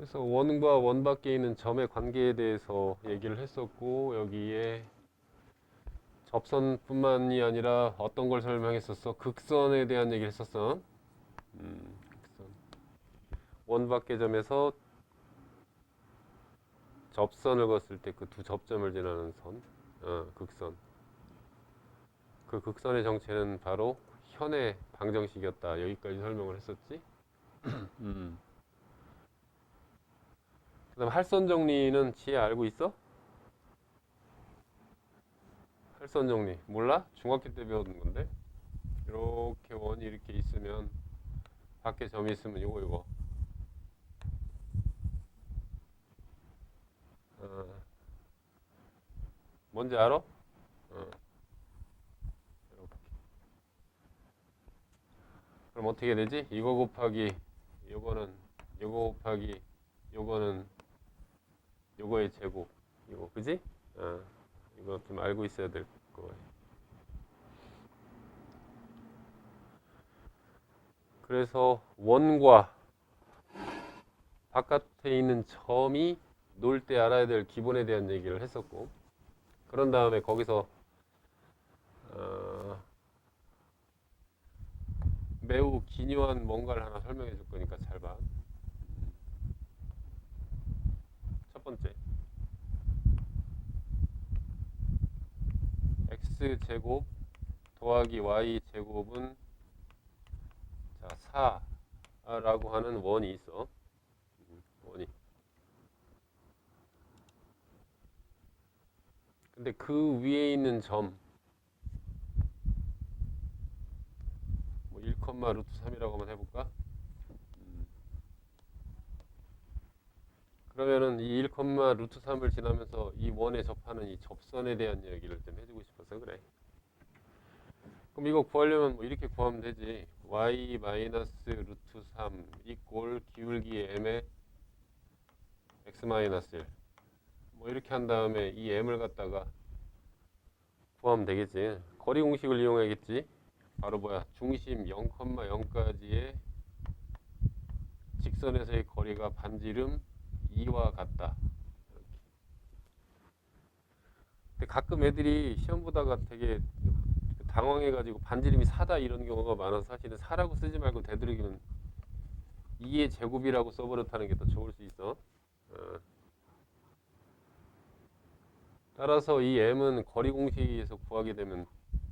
그래서 원과 원 밖에 있는 점의 관계에 대해서 얘기를 했었고, 여기에 접선뿐만이 아니라 어떤 걸 설명했었어? 극선에 대한 얘기를 했었어. 극선. 원 밖의 점에서 접선을 그었을 때 그 두 접점을 지나는 선, 극선. 그 극선의 정체는 바로 현의 방정식이었다. 여기까지 설명을 했었지. 음. 그다음 할선 정리는 지혜 알고 있어? 할선 정리 몰라? 중학교 때 배웠는 건데. 이렇게 원이 이렇게 있으면 밖에 점이 있으면 이거 어, 뭔지 알아? 이렇게. 그럼 어떻게 되지? 이거 곱하기 요거는 요거 곱하기 요거는 요거의 제곱 이거 그지? 어, 이거 좀 알고 있어야 될 거예요. 그래서 원과 바깥에 있는 점이 놀 때 알아야 될 기본에 대한 얘기를 했었고, 그런 다음에 거기서 어, 매우 기묘한 뭔가를 하나 설명해 줄 거니까 잘 봐. 첫 번째, x제곱 더하기 y제곱은 자 4라고 하는 원이 있어. 원이. 근데 그 위에 있는 점, 뭐 1, 루트 3이라고 한번 해볼까? 그러면은 이 1, 루트 3을 지나면서 이 원에 접하는 이 접선에 대한 얘기를 좀 해주고 싶어서 그래. 그럼 이거 구하려면 뭐 이렇게 구하면 되지. y 마이너스 루트 3 이꼴 기울기 m의 x 마이너스 1. 뭐 이렇게 한 다음에 이 m을 갖다가 구하면 되겠지. 거리 공식을 이용해야겠지. 바로 뭐야? 중심 0,0까지의 직선에서의 거리가 반지름 2와 같다. 근데 가끔 애들이 시험 보다가 되게 당황해가지고 반지름이 4다 이런 경우가 많아서 사실은 4라고 쓰지 말고 되도록이면 2의 제곱이라고 써버릇하는 게 더 좋을 수 있어. 어. 따라서 이 m은 거리 공식에서 구하게 되면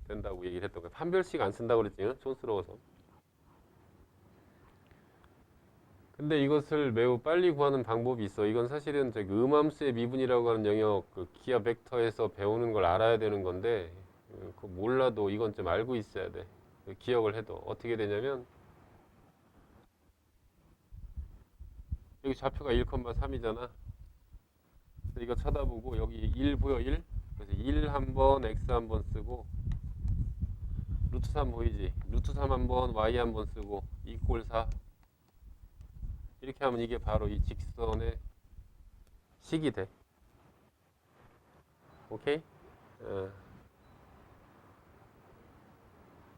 된다고 얘기를 했던 거야. 판별식 안 쓴다고 그랬지, 응? 촌스러워서. 근데 이것을 매우 빨리 구하는 방법이 있어. 이건 사실은 저기 음함수의 미분이라고 하는 영역, 그 기하 벡터에서 배우는 걸 알아야 되는 건데, 그거 몰라도 이건 좀 알고 있어야 돼. 기억을 해도. 어떻게 되냐면, 여기 좌표가 1,3이잖아. 이거 쳐다보고, 여기 1 보여, 1? 그래서 1 한 번, x 한 번 쓰고, 루트 3 보이지? 루트 3 한 번, y 한 번 쓰고, 2꼴 4. 이렇게 하면 이게 바로 이 직선의 식이 돼. 오케이? 어.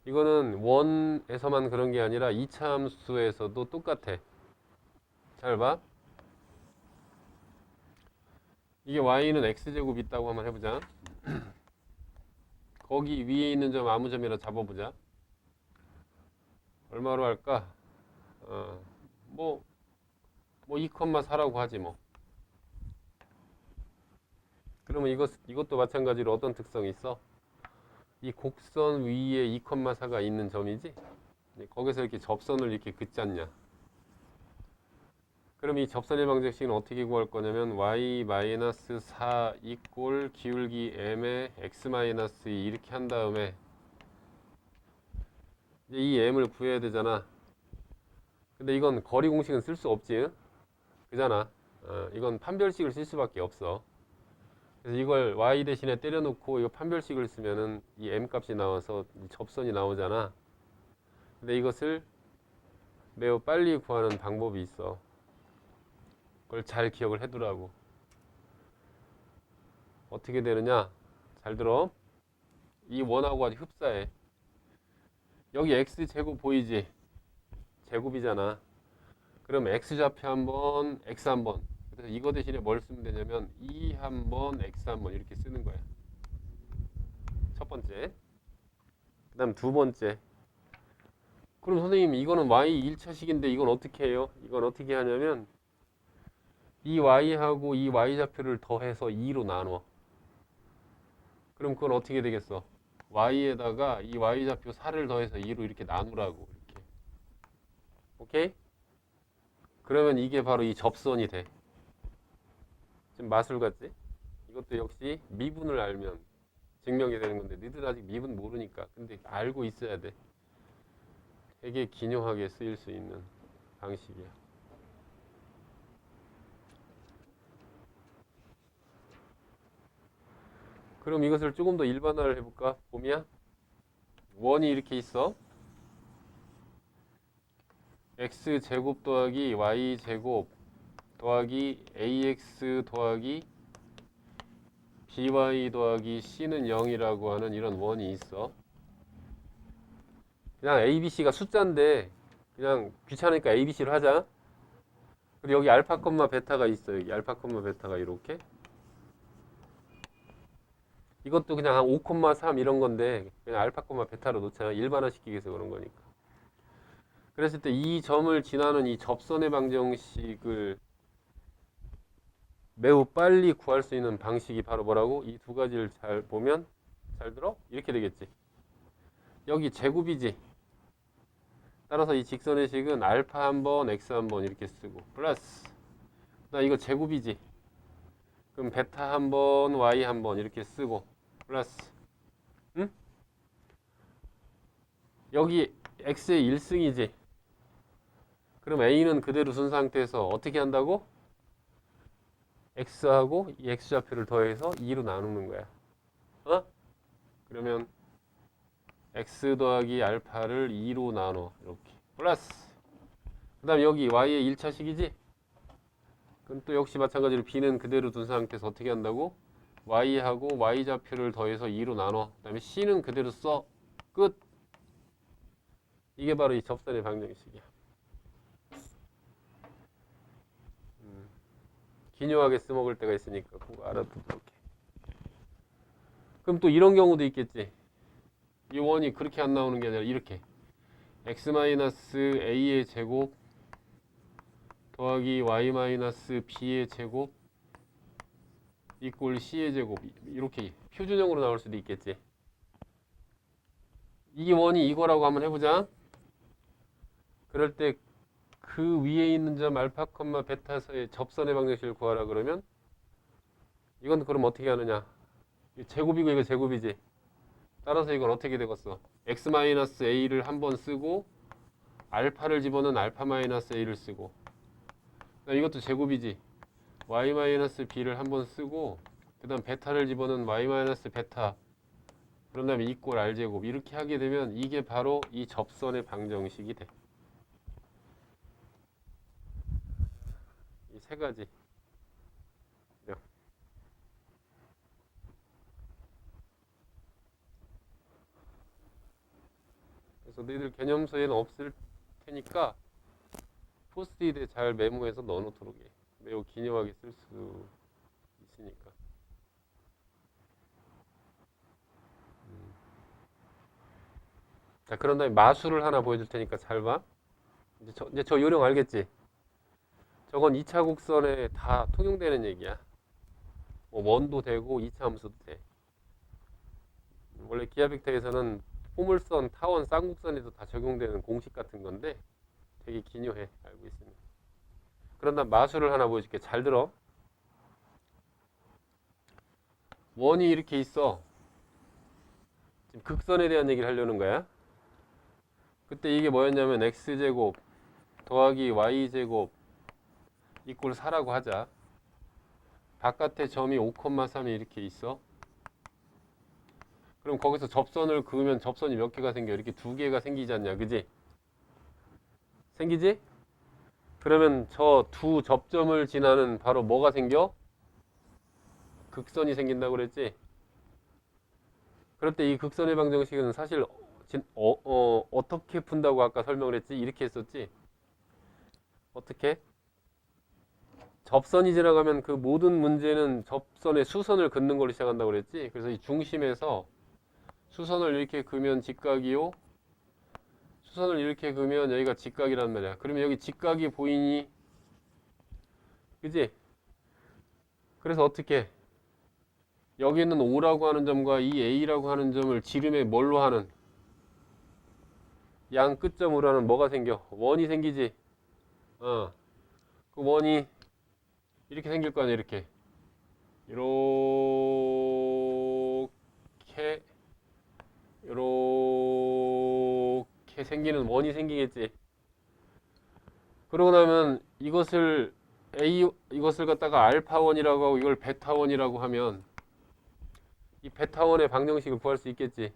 이거는 원에서만 그런 게 아니라 2차 함수에서도 똑같아. 잘 봐. 이게 y는 x제곱 있다고 한번 해보자. 거기 위에 있는 점 아무 점이나 잡아보자. 얼마로 할까? 어, 뭐, 2,4라고 하지 뭐. 그러면 이것도 마찬가지로 어떤 특성이 있어? 이 곡선 위에 2,4가 있는 점이지? 거기서 이렇게 접선을 이렇게 긋지 않냐? 그럼 이 접선의 방정식은 어떻게 구할 거냐면 y-4 이꼴 기울기 m의 x-2 이렇게 한 다음에 이제 이 m을 구해야 되잖아. 근데 이건 거리 공식은 쓸 수 없지, 응? 그잖아. 이건 판별식을 쓸 수밖에 없어. 그래서 이걸 y 대신에 때려놓고 이거 판별식을 쓰면은 이 m 값이 나와서 이 접선이 나오잖아. 근데 이것을 매우 빨리 구하는 방법이 있어. 그걸 잘 기억을 해두라고. 어떻게 되느냐? 잘 들어. 이 원하고 아주 흡사해. 여기 x 제곱 보이지? 제곱이잖아. 그럼 x좌표 한번, x 한번. 그래서 이거 대신에 뭘 쓰면 되냐면 2 한번, x 한번 이렇게 쓰는 거야. 첫 번째. 그 다음 두 번째. 그럼 선생님 이거는 y 1차식인데 이건 어떻게 해요? 이건 어떻게 하냐면 이 y하고 이 y좌표를 더해서 2로 나눠. 그럼 그건 어떻게 되겠어? y에다가 이 y좌표 4를 더해서 2로 이렇게 나누라고. 이렇게. 오케이? 그러면 이게 바로 이 접선이 돼. 지금 마술 같지? 이것도 역시 미분을 알면 증명이 되는 건데 너희들 아직 미분 모르니까. 근데 알고 있어야 돼. 되게 기묘하게 쓰일 수 있는 방식이야. 그럼 이것을 조금 더 일반화를 해볼까? 봄이야? 원이 이렇게 있어. x제곱 더하기 y제곱 더하기 ax 더하기 by 더하기 c는 0이라고 하는 이런 원이 있어. 그냥 abc가 숫자인데 그냥 귀찮으니까 abc로 하자. 그리고 여기 알파 콤마 베타가 있어. 여기 알파 콤마 베타가 이렇게. 이것도 그냥 한 5,3 이런 건데 그냥 알파 콤마 베타로 놓자. 일반화 시키기 위해서 그런 거니까. 그랬을 때 이 점을 지나는 이 접선의 방정식을 매우 빨리 구할 수 있는 방식이 바로 뭐라고? 이 두 가지를 잘 보면 잘 들어? 이렇게 되겠지. 여기 제곱이지. 따라서 이 직선의 식은 알파 한 번, x 한 번 이렇게 쓰고 플러스 나 이거 제곱이지. 그럼 베타 한 번, y 한 번 이렇게 쓰고 플러스 응? 여기 x의 1승이지. 그럼 a는 그대로 둔 상태에서 어떻게 한다고? x하고 이 x좌표를 더해서 2로 나누는 거야. 어? 그러면 x 더하기 알파를 2로 나눠. 이렇게. 플러스. 그 다음 여기 y의 1차식이지? 그럼 또 역시 마찬가지로 b는 그대로 둔 상태에서 어떻게 한다고? y하고 y좌표를 더해서 2로 나눠. 그 다음에 c는 그대로 써. 끝. 이게 바로 이 접선의 방정식이야. 기묘하게 쓰먹을 때가 있으니까 그거 알아두도록 해. 그럼 또 이런 경우도 있겠지. 이 원이 그렇게 안 나오는 게 아니라 이렇게 x-a의 제곱 더하기 y-b의 제곱 이꼴 c의 제곱 이렇게 표준형으로 나올 수도 있겠지. 이 원이 이거라고 한번 해보자. 그럴 때 그 위에 있는 점 알파, 베타서의 접선의 방정식을 구하라 그러면 이건 그럼 어떻게 하느냐? 제곱이고 이거 제곱이지. 따라서 이건 어떻게 되겠어? x-a를 한번 쓰고 알파를 집어넣은 알파-a를 쓰고 이것도 제곱이지. y-b를 한번 쓰고 그 다음 베타를 집어넣은 y-베타 그런 다음에 이꼴 r제곱 이렇게 하게 되면 이게 바로 이 접선의 방정식이 돼. 이 세 가지. 그래서 너희들 개념서에는 없을 테니까 포스트잇에 잘 메모해서 넣어놓도록 해. 매우 기념하게 쓸 수 있으니까. 자, 그런 다음에 마술을 하나 보여줄 테니까 잘 봐. 이제 저 요령 알겠지? 저건 2차 곡선에 다 통용되는 얘기야. 뭐 원도 되고 2차 함수도 돼. 원래 기하 벡터에서는 포물선, 타원, 쌍곡선에도 다 적용되는 공식 같은 건데 되게 기묘해. 알고 있으면. 그런 다음 마술을 하나 보여줄게. 잘 들어. 원이 이렇게 있어. 지금 극선에 대한 얘기를 하려는 거야. 그때 이게 뭐였냐면 x제곱 더하기 y제곱 이꼴 4라고 하자. 바깥에 점이 5,3이 이렇게 있어. 그럼 거기서 접선을 그으면 접선이 몇 개가 생겨? 이렇게 두 개가 생기지 않냐? 그지? 생기지? 그러면 저 두 접점을 지나는 바로 뭐가 생겨? 극선이 생긴다고 그랬지? 그럴 때 이 극선의 방정식은 사실 어떻게 푼다고 아까 설명을 했지? 이렇게 했었지? 어떻게? 접선이 지나가면 그 모든 문제는 접선의 수선을 긋는 걸로 시작한다고 그랬지? 그래서 이 중심에서 수선을 이렇게 그으면 직각이요. 수선을 이렇게 그으면 여기가 직각이란 말이야. 그러면 여기 직각이 보이니? 그지? 그래서 어떻게? 여기 있는 O라고 하는 점과 이 A라고 하는 점을 지름에 뭘로 하는? 양 끝점으로 하는 뭐가 생겨? 원이 생기지? 어. 그 원이 이렇게 생길 거 아니야, 이렇게. 이렇게, 이렇게 생기는 원이 생기겠지. 그러고 나면 이것을 갖다가 알파원이라고 하고 이걸 베타원이라고 하면 이 베타원의 방정식을 구할 수 있겠지.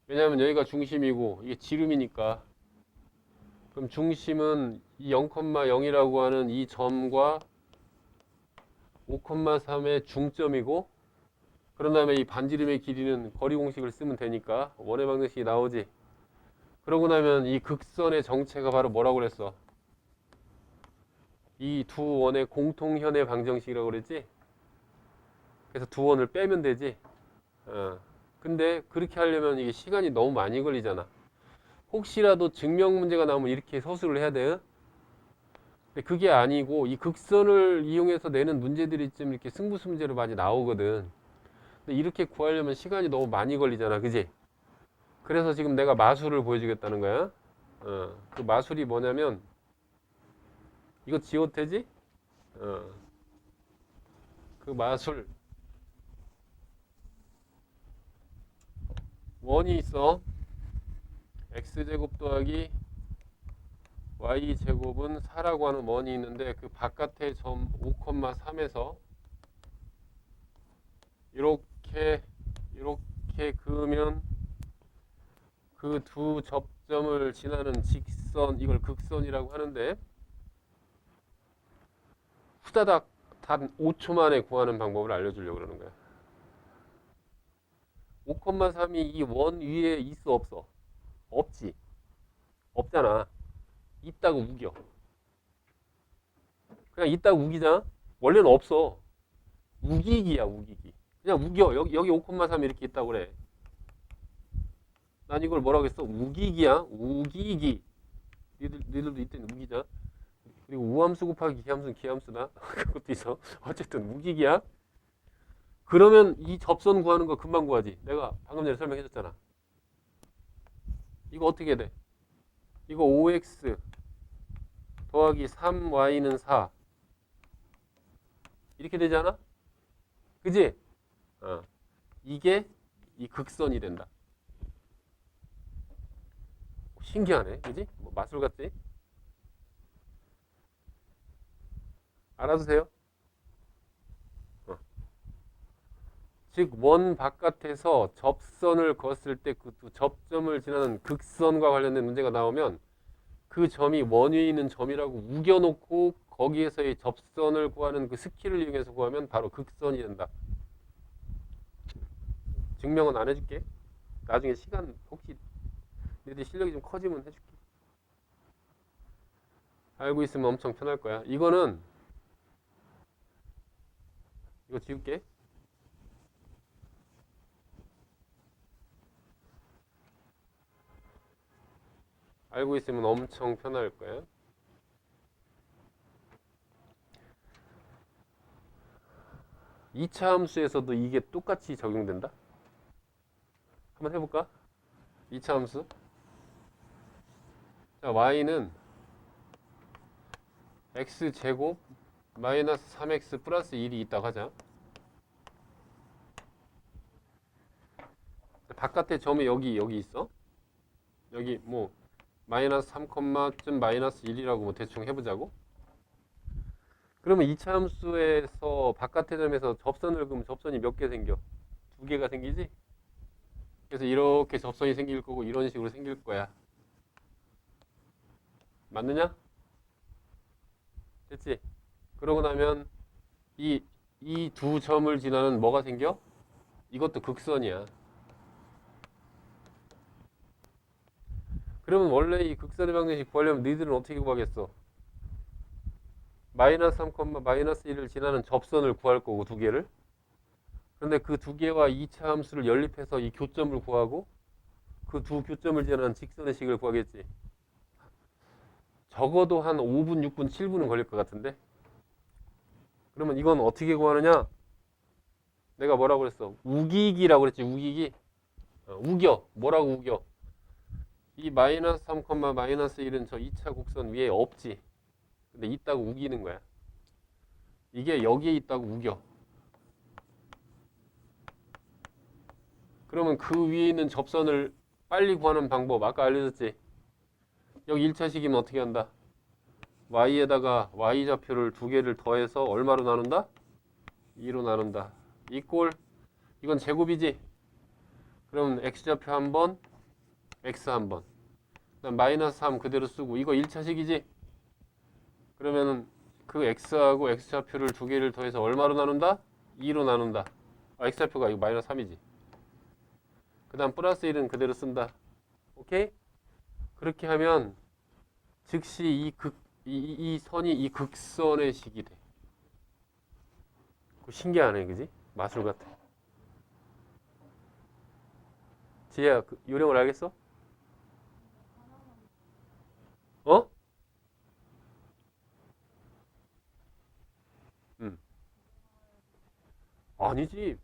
왜냐하면 여기가 중심이고 이게 지름이니까. 그럼 중심은 이 0,0이라고 하는 이 점과 5,3의 중점이고, 그런 다음에 이 반지름의 길이는 거리 공식을 쓰면 되니까 원의 방정식이 나오지. 그러고 나면 이 극선의 정체가 바로 뭐라고 그랬어? 이 두 원의 공통현의 방정식이라고 그랬지? 그래서 두 원을 빼면 되지. 근데 그렇게 하려면 이게 시간이 너무 많이 걸리잖아. 혹시라도 증명 문제가 나오면 이렇게 서술을 해야 돼. 근데 그게 아니고 이 극선을 이용해서 내는 문제들이 좀 이렇게 승부수 문제로 많이 나오거든. 근데 이렇게 구하려면 시간이 너무 많이 걸리잖아. 그지? 그래서 지금 내가 마술을 보여주겠다는 거야. 그 마술이 뭐냐면 이거 지오태지? 그 마술 원이 있어. x제곱 더하기 y제곱은 4라고 하는 원이 있는데 그 바깥의 점 5,3에서 이렇게 그으면 그 두 접점을 지나는 직선, 이걸 극선이라고 하는데 후다닥 단 5초 만에 구하는 방법을 알려주려고 그러는 거야. 5,3이 이 원 위에 있어 없어? 없지. 없잖아. 있다고 우겨. 그냥 있다고 우기잖아. 원래는 없어. 우기기야, 우기기. 그냥 우겨. 여기 5,3 이렇게 있다고 그래. 난 이걸 뭐라고 했어? 우기기야. 우기기. 니들도 이때는 우기자. 그리고 우함수 곱하기 기함수는 기함수다. 그것도 있어. 어쨌든 우기기야. 그러면 이 접선 구하는 거 금방 구하지. 내가 방금 전에 설명해줬잖아. 이거 어떻게 돼? 이거 5x 더하기 3y는 4 이렇게 되지 않아? 그지? 이게 이 극선이 된다. 신기하네. 그지? 뭐 마술 같지? 알아두세요. 즉 원 바깥에서 접선을 그었을 때 그 접점을 지나는 극선과 관련된 문제가 나오면 그 점이 원 위에 있는 점이라고 우겨놓고 거기에서의 접선을 구하는 그 스킬을 이용해서 구하면 바로 극선이 된다. 증명은 안 해줄게. 나중에 시간 혹시 너희들 실력이 좀 커지면 해줄게. 알고 있으면 엄청 편할 거야. 이거 지울게. 알고 있으면 엄청 편할 거야. 이차 함수에서도 이게 똑같이 적용된다? 한번 해볼까? 2차 함수. 자, y는 x제곱 마이너스 3x 플러스 1이 있다고 하자. 바깥에 점이 여기 있어. 여기 뭐 마이너스 3점 마이너스 1이라고 뭐 대충 해보자고. 그러면 2차 함수에서 바깥의 점에서 접선을 그으면 접선이 몇 개 생겨? 2개가 생기지? 그래서 이렇게 접선이 생길 거고 이런 식으로 생길 거야. 맞느냐? 됐지? 그러고 나면 이 두 점을 지나는 뭐가 생겨? 이것도 극선이야. 그러면 원래 이 극선의 방정식 구하려면 너희들은 어떻게 구하겠어? 마이너스 3, 마이너스 1을 지나는 접선을 구할 거고 두 개를. 그런데 그 두 개와 2차 함수를 연립해서 이 교점을 구하고 그 두 교점을 지나는 직선의 식을 구하겠지. 적어도 한 5분, 6분, 7분은 걸릴 것 같은데. 그러면 이건 어떻게 구하느냐? 내가 뭐라고 그랬어? 우기기라고 그랬지. 우기기. 우겨. 뭐라고 우겨? 이 마이너스 3, 마이너스 1은 저 2차 곡선 위에 없지. 근데 있다고 우기는 거야. 이게 여기에 있다고 우겨. 그러면 그 위에 있는 접선을 빨리 구하는 방법 아까 알려줬지. 여기 1차식이면 어떻게 한다? y에다가 y좌표를 두 개를 더해서 얼마로 나눈다? 2로 나눈다. 이꼴 이건 제곱이지. 그럼 x좌표 한 번, x 한 번. 그다음 마이너스 3 그대로 쓰고 이거 1차식이지. 그러면은 그 x하고 x좌표를 두 개를 더해서 얼마로 나눈다? 2로 나눈다. x좌표가 이거 마이너스 3이지. 그 다음 플러스 1은 그대로 쓴다. 오케이? 그렇게 하면 즉시 이 선이 이 극선의 식이 돼. 신기하네, 그지? 마술 같아. 지혜야, 그 요령을 알겠어? 어? 응. 아니지.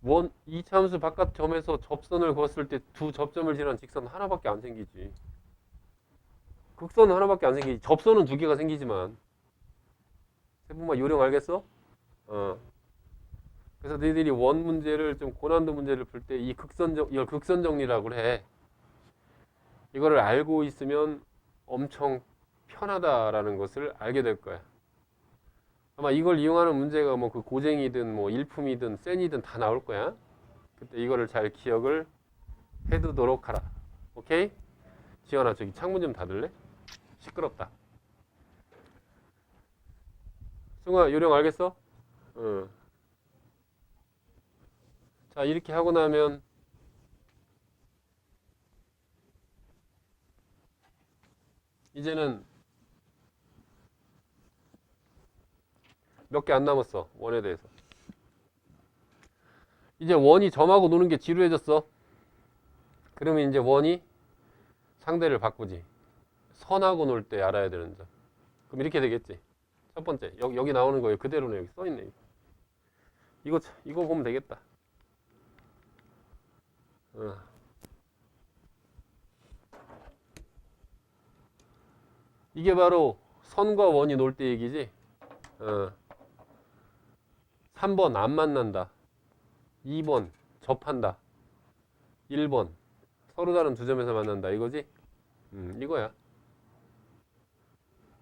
원, 이차 함수 바깥 점에서 접선을 그었을 때 두 접점을 지난 직선 하나밖에 안 생기지. 극선은 하나밖에 안 생기지. 접선은 두 개가 생기지만. 세분마 요령 알겠어? 어. 그래서 너희들이 원 문제를 좀 고난도 문제를 풀 때 이걸 극선 정리라고 그래. 이거를 알고 있으면 엄청 편하다라는 것을 알게 될 거야. 아마 이걸 이용하는 문제가 뭐 그 고쟁이든 뭐 일품이든 센이든 다 나올 거야. 그때 이거를 잘 기억을 해두도록 하라. 오케이? 지연아 저기 창문 좀 닫을래? 시끄럽다. 승우야 요령 알겠어? 응. 자 이렇게 하고 나면 이제는 몇 개 안 남았어. 원에 대해서. 이제 원이 점하고 노는 게 지루해졌어. 그러면 이제 원이 상대를 바꾸지. 선하고 놀 때 알아야 되는 점. 그럼 이렇게 되겠지. 첫 번째 여기 나오는 거예요. 그대로네. 여기 써있네. 이거 보면 되겠다. 어. 이게 바로 선과 원이 놀 때 얘기지. 3번 안 만난다. 2번 접한다. 1번 서로 다른 두 점에서 만난다. 이거지? 이거야.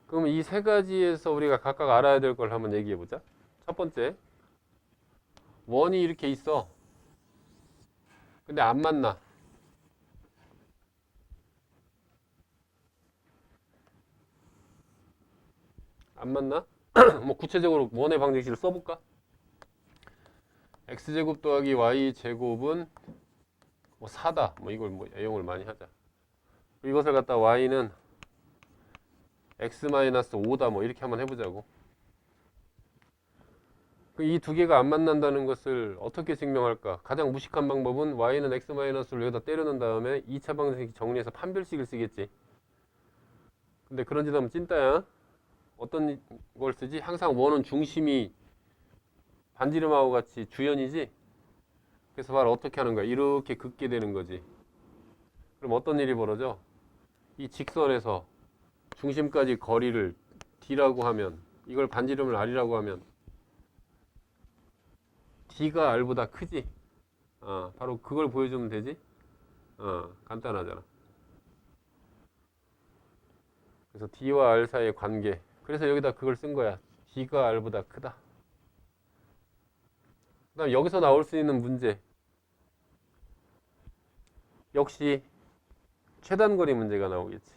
그럼 이 세 가지에서 우리가 각각 알아야 될 걸 한번 얘기해 보자. 첫 번째, 원이 이렇게 있어. 근데 안 만나. 안 만나? 뭐 구체적으로 원의 방정식을 써볼까? x제곱 더하기 y제곱은 뭐 4다. 뭐 이걸 뭐 애용을 많이 하자. 이것을 갖다 y는 x-5다. 뭐 이렇게 한번 해보자고. 이 두 개가 안 만난다는 것을 어떻게 증명할까? 가장 무식한 방법은 y는 x-를 여기다 때려놓은 다음에 2차 방정식 정리해서 판별식을 쓰겠지. 근데 그런 짓 하면 찐따야. 어떤 걸 쓰지? 항상 원은 중심이 반지름하고 같이 주연이지? 그래서 바로 어떻게 하는 거야? 이렇게 긋게 되는 거지. 그럼 어떤 일이 벌어져? 이 직선에서 중심까지 거리를 d라고 하면 이걸 반지름을 r이라고 하면 d가 r보다 크지? 바로 그걸 보여주면 되지? 간단하잖아. 그래서 d와 r 사이의 관계. 그래서 여기다 그걸 쓴 거야. d가 r보다 크다. 그 다음 여기서 나올 수 있는 문제. 역시 최단거리 문제가 나오겠지.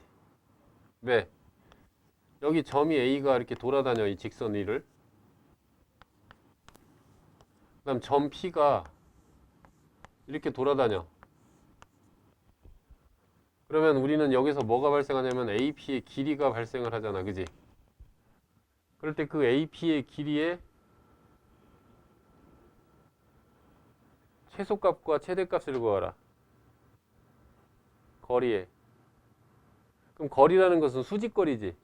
왜? 여기 점이 A가 이렇게 돌아다녀. 이 직선 위를. 그 다음 점 P가 이렇게 돌아다녀. 그러면 우리는 여기서 뭐가 발생하냐면 AP의 길이가 발생을 하잖아. 그지? 그럴 때 그 AP의 길이의 최소값과 최대값을 구하라. 거리에. 그럼 거리라는 것은 수직거리지.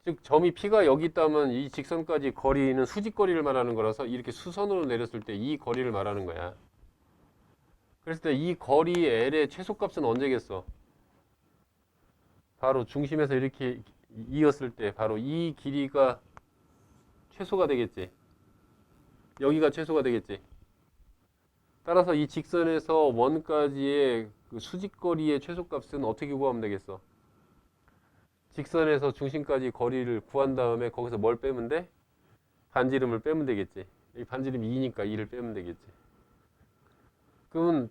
즉 점이 P가 여기 있다면 이 직선까지 거리는 수직거리를 말하는 거라서 이렇게 수선으로 내렸을 때 이 거리를 말하는 거야. 그랬을 때 이 거리 L의 최소값은 언제겠어? 바로 중심에서 이렇게 이었을 때 바로 이 길이가 최소가 되겠지. 여기가 최소가 되겠지. 따라서 이 직선에서 원까지의 그 수직거리의 최소값은 어떻게 구하면 되겠어? 직선에서 중심까지 거리를 구한 다음에 거기서 뭘 빼면 돼? 반지름을 빼면 되겠지. 여기 반지름이 2니까 2를 빼면 되겠지. 그러면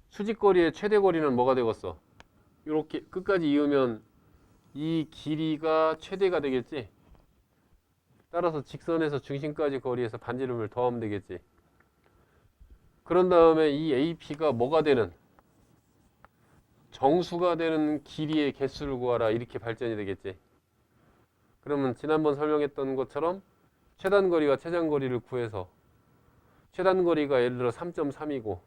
수직거리의 최대거리는 뭐가 되겠어? 이렇게 끝까지 이으면 이 길이가 최대가 되겠지. 따라서 직선에서 중심까지 거리에서 반지름을 더하면 되겠지. 그런 다음에 이 AP가 뭐가 되는? 정수가 되는 길이의 개수를 구하라. 이렇게 발전이 되겠지. 그러면 지난번 설명했던 것처럼 최단거리와 최장거리를 구해서 최단거리가 예를 들어 3.3이고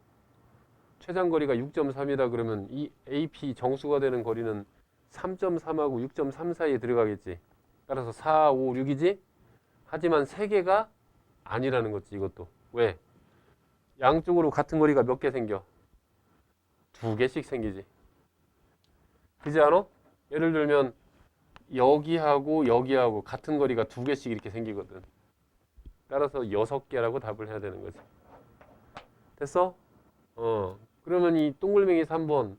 최장거리가 6.3이다 그러면 이 AP 정수가 되는 거리는 3.3하고 6.3 사이에 들어가겠지. 따라서 4, 5, 6이지? 하지만 3개가 아니라는 거지 이것도. 왜? 양쪽으로 같은 거리가 몇 개 생겨? 2개씩 생기지. 그지 않아? 예를 들면 여기하고 여기하고 같은 거리가 2개씩 이렇게 생기거든. 따라서 6개라고 답을 해야 되는 거지. 됐어? 그러면 이 동글뱅이 3번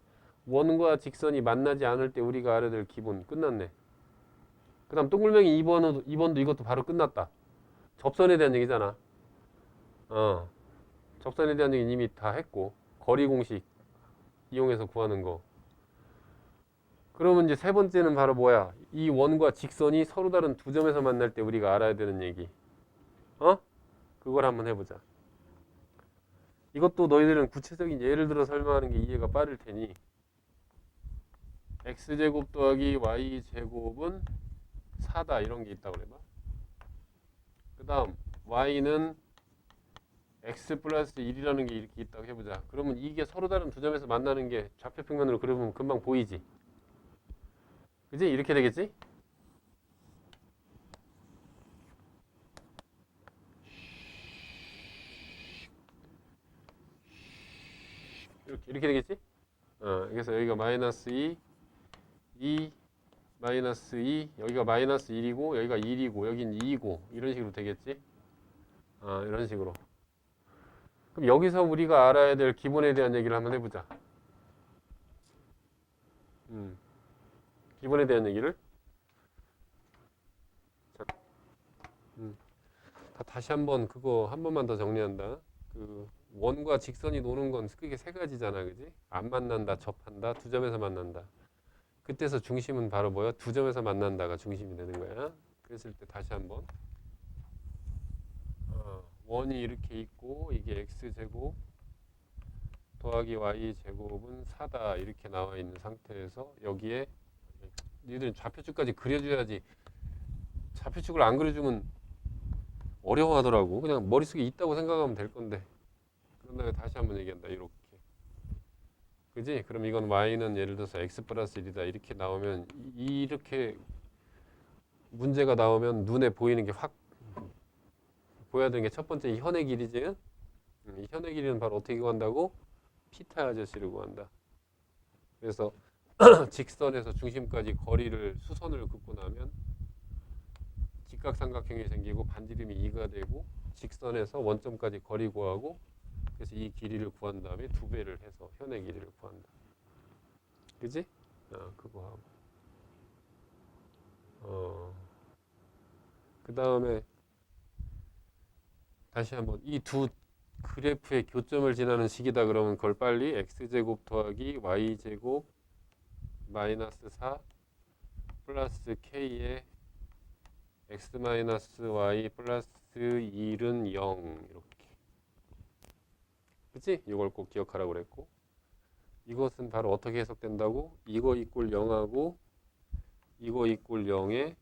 원과 직선이 만나지 않을 때 우리가 알아야 될 기본 끝났네. 그 다음 동글뱅이 2번도 이것도 바로 끝났다. 접선에 대한 얘기잖아. 접선에 대한 얘기는 이미 다 했고 거리 공식 이용해서 구하는 거. 그러면 이제 세 번째는 바로 뭐야? 이 원과 직선이 서로 다른 두 점에서 만날 때 우리가 알아야 되는 얘기. 그걸 한번 해보자. 이것도 너희들은 구체적인 예를 들어 설명하는 게 이해가 빠를 테니 x제곱 더하기 y제곱은 4다 이런 게 있다고 그래봐. 그 다음 y는 x 플러스 1이라는 게 이렇게 있다고 해보자. 그러면 이게 서로 다른 두 점에서 만나는 게 좌표평면으로 그려보면 금방 보이지. 그지? 이렇게 되겠지? 이렇게 되겠지? 그래서 여기가 마이너스 2, 마이너스 2, 여기가 마이너스 1이고, 여기가 1이고, 여긴 2이고, 이런 식으로 되겠지? 이런 식으로. 그럼 여기서 우리가 알아야 될 기본에 대한 얘기를 한번 해보자. 기본에 대한 얘기를. 자, 다시 한번 그거 한 번만 더 정리한다. 그 원과 직선이 노는 건 크게 세 가지잖아, 그지? 안 만난다, 접한다, 두 점에서 만난다. 그때서 중심은 바로 뭐야? 두 점에서 만난다가 중심이 되는 거야. 그랬을 때 다시 한번 원이 이렇게 있고 이게 x제곱 더하기 y제곱은 4다 이렇게 나와 있는 상태에서 여기에 니들은 좌표축까지 그려줘야지. 좌표축을 안 그려주면 어려워하더라고. 그냥 머릿속에 있다고 생각하면 될 건데. 그런 다음에 다시 한번 얘기한다. 이렇게. 그지? 그럼 이건 y는 예를 들어서 x 플러스 1이다. 이렇게 나오면 이렇게 문제가 나오면 눈에 보이는 게 확 보여야 되는 게 첫 번째 이 현의 길이지. 이 현의 길이는 바로 어떻게 구한다고? 피타 아저씨를 구한다. 그래서 직선에서 중심까지 거리를 수선을 긋고 나면 직각삼각형이 생기고 반지름이 2가 되고 직선에서 원점까지 거리 구하고 그래서 이 길이를 구한 다음에 2배를 해서 현의 길이를 구한다. 그지? 그거 하고 그 다음에 다시 한번 이 두 그래프의 교점을 지나는 식이다 그러면 그걸 빨리 x제곱 더하기 y제곱 마이너스 4 플러스 k의 x 마이너스 y 플러스 1은 0 이렇게. 그치? 이걸 꼭 기억하라고 그랬고 이것은 바로 어떻게 해석된다고? 이거 이꼴 0하고 이거 이꼴 0에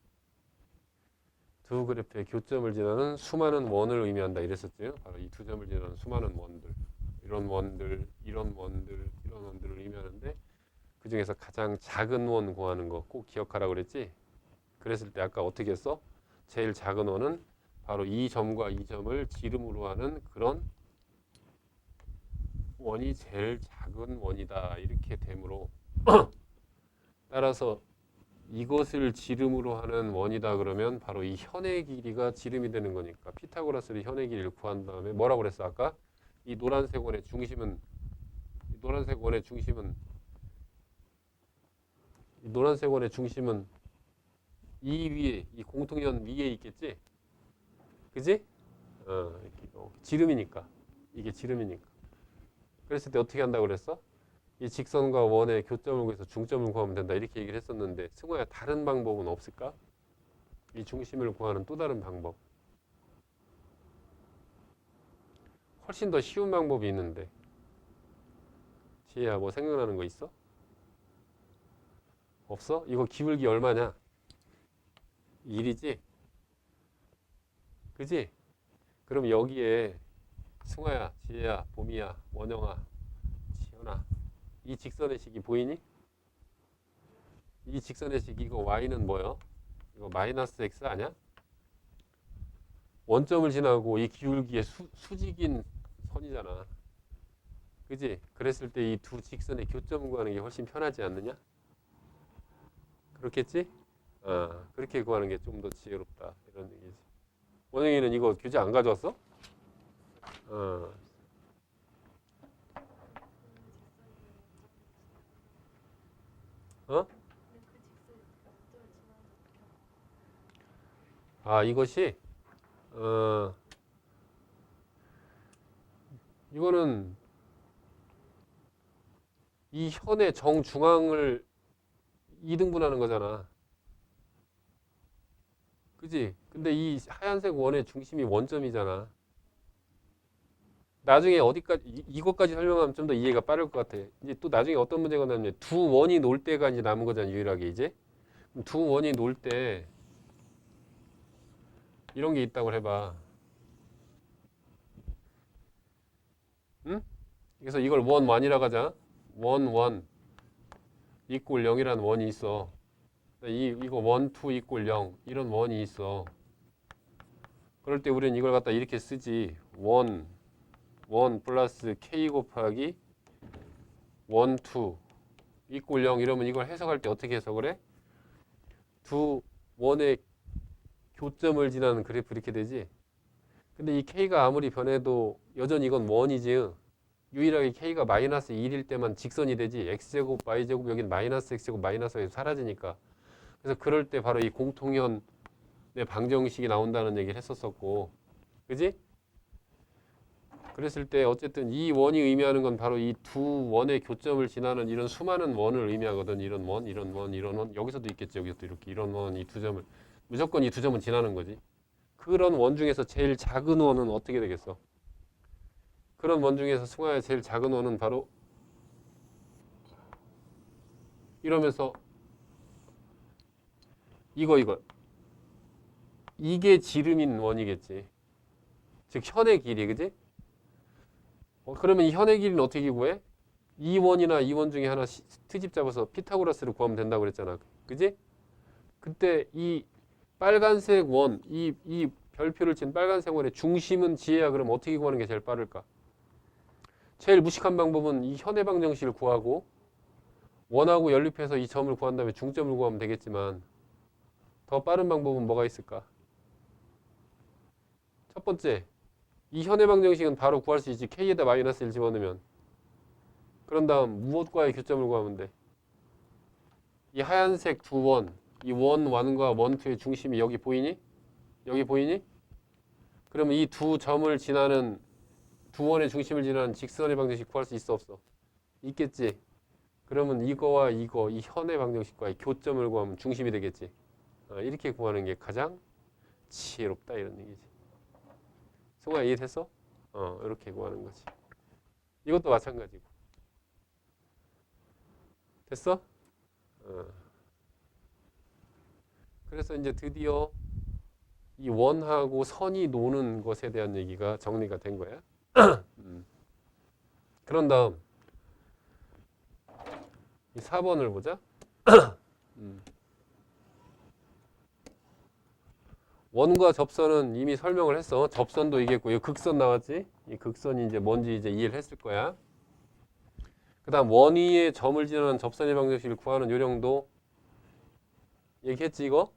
두 그래프의 교점을 지나는 수많은 원을 의미한다 이랬었죠. 바로 이 두 점을 지나는 수많은 원들, 이런 원들, 이런 원들, 이런 원들을 의미하는데 그 중에서 가장 작은 원 구하는 거 꼭 기억하라고 그랬지. 그랬을 때 아까 어떻게 했어? 제일 작은 원은 바로 이 점과 이 점을 지름으로 하는 그런 원이 제일 작은 원이다 이렇게 되므로 따라서 이것을 지름으로 하는 원이다 그러면 바로 이 현의 길이가 지름이 되는 거니까 피타고라스의 현의 길이를 구한 다음에 뭐라고 그랬어 아까? 이 노란색 원의 중심은 이 노란색 원의 중심은 이 노란색 원의 중심은 이 위에 이 공통현 위에 있겠지? 그지? 지름이니까 이게 지름이니까 그랬을 때 어떻게 한다고 그랬어? 이 직선과 원의 교점을 구해서 중점을 구하면 된다 이렇게 얘기를 했었는데 승호야 다른 방법은 없을까? 이 중심을 구하는 또 다른 방법 훨씬 더 쉬운 방법이 있는데 지혜야 뭐 생각나는 거 있어? 없어? 이거 기울기 얼마냐? 1이지? 그지? 그럼 여기에 승화야, 지혜야, 봄이야, 원영아, 지현아 이 직선의 식이 보이니? 이 직선의 식 이거 y는 뭐요? 이거 마이너스 x 아니야? 원점을 지나고 이 기울기의 수직인 선이잖아. 그지? 그랬을 때 이 두 직선의 교점을 구하는 게 훨씬 편하지 않느냐? 그렇겠지? 그렇게 구하는 게 좀 더 지혜롭다. 이런 얘기지. 원영이는 이거 교재 안 가져왔어? 어. 어? 이것이 이거는 이 현의 정중앙을 2등분하는 거잖아. 그지? 근데 이 하얀색 원의 중심이 원점이잖아. 나중에 어디까지 이것까지 설명하면 좀 더 이해가 빠를 것 같아. 이제 또 나중에 어떤 문제가 나면 두 원이 놀 때가 이제 남은 거잖아, 유일하게 이제. 두 원이 놀 때 이런 게 있다고 해봐. 응? 그래서 이걸 원이라고 하자. 원 이꼴 0이라는 원이 있어. 이거 원, 투 이꼴 0 이런 원이 있어. 그럴 때 우리는 이걸 갖다 이렇게 쓰지. 원 플러스 k 곱하기 원, 투 이꼴 0 이러면 이걸 해석할 때 어떻게 해석을 해? 두 원의 교점을 지나는 그래프 이렇게 되지. 근데 이 k가 아무리 변해도 여전히 이건 원이지. 유일하게 k가 마이너스 1일 때만 직선이 되지. x제곱, y제곱 여긴 마이너스 x제곱 마이너스가 사라지니까. 그래서 그럴 때 바로 이 공통현의 방정식이 나온다는 얘기를 했었었고. 그지? 그랬을 때 어쨌든 이 원이 의미하는 건 바로 이 두 원의 교점을 지나는 이런 수많은 원을 의미하거든. 이런 원, 이런 원, 이런 원. 여기서도 있겠지. 여기서도 이렇게 이런 원, 이 두 점을. 무조건 이 두 점은 지나는 거지. 그런 원 중에서 제일 작은 원은 어떻게 되겠어? 그런 원 중에서 승화의 제일 작은 원은 바로 이러면서 이거 이게 지름인 원이겠지. 즉 현의 길이 그지? 그러면 이 현의 길이는 어떻게 구해? 이 원이나 이 원 중에 하나 트집 잡아서 피타고라스를 구하면 된다고 그랬잖아. 그지? 그때 이 빨간색 원, 이 별표를 친 빨간색 원의 중심은 지혜야. 그럼 어떻게 구하는 게 제일 빠를까? 제일 무식한 방법은 이 현의 방정식을 구하고 원하고 연립해서 이 점을 구한 다음에 중점을 구하면 되겠지만 더 빠른 방법은 뭐가 있을까? 첫 번째, 이 현의 방정식은 바로 구할 수 있지. k에다 마이너스 1 집어넣으면. 그런 다음 무엇과의 교점을 구하면 돼? 이 하얀색 두 원, 이 원 1과 원 2의 중심이 여기 보이니? 여기 보이니? 그러면 이 두 점을 지나는 두 원의 중심을 지나는 직선의 방정식 구할 수 있어 없어? 있겠지. 그러면 이거와 이거 이 현의 방정식과의 교점을 구하면 중심이 되겠지. 이렇게 구하는 게 가장 지혜롭다 이런 얘기지. 승호야 이해됐어? 이렇게 구하는 거지. 이것도 마찬가지고. 됐어? 그래서 이제 드디어 이 원하고 선이 노는 것에 대한 얘기가 정리가 된 거야. 그런 다음 이 4번을 보자. 원과 접선은 이미 설명을 했어. 접선도 이겠고, 이 극선 나왔지? 이 극선이 이제 뭔지 이제 이해를 했을 거야. 그 다음 원 위에 점을 지나는 접선의 방정식을 구하는 요령도 얘기했지, 이거?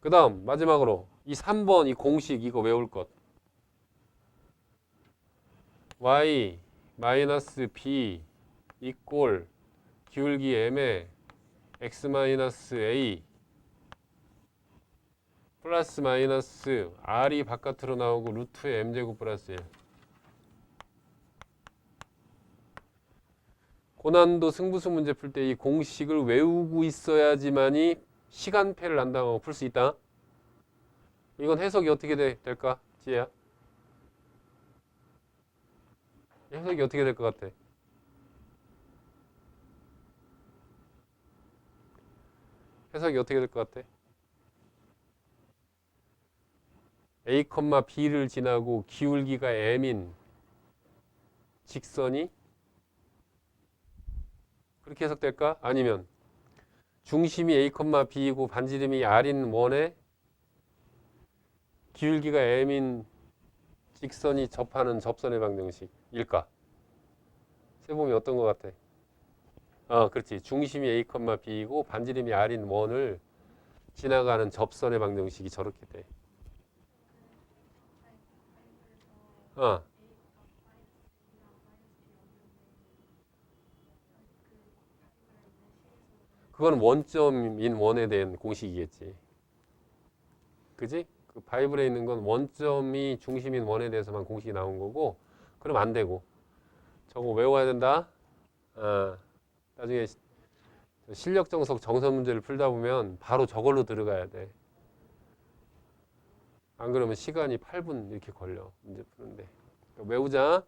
그 다음 마지막으로 이 3번 이 공식 이거 외울 것. y 마이너스 b 이꼴 기울기 m에 x 마이너스 a 플러스 마이너스 r이 바깥으로 나오고 루트의 m제곱 플러스 1. 고난도 승부수 문제 풀 때 이 공식을 외우고 있어야지만이 시간패를 안 당하고 풀 수 있다. 이건 해석이 어떻게 될까? 지혜야? 해석이 어떻게 될 것 같아? 해석이 어떻게 될 것 같아? A, B를 지나고 기울기가 m인 직선이 그렇게 해석될까? 아니면 중심이 A, B이고 반지름이 R인 원에 기울기가 m인 직선이 접하는 접선의 방정식일까? 세봄이 어떤 것 같아? 그렇지. 중심이 A, B이고 반지름이 R인 원을 지나가는 접선의 방정식이 저렇게 돼. 그건 원점인 원에 대한 공식이겠지. 그지? 그 바이블에 있는 건 원점이 중심인 원에 대해서만 공식이 나온 거고, 그럼 안 되고. 저거 외워야 된다. 나중에 실력 정석 정선 문제를 풀다 보면 바로 저걸로 들어가야 돼. 안 그러면 시간이 8분 이렇게 걸려. 문제 푸는데. 그러니까 외우자.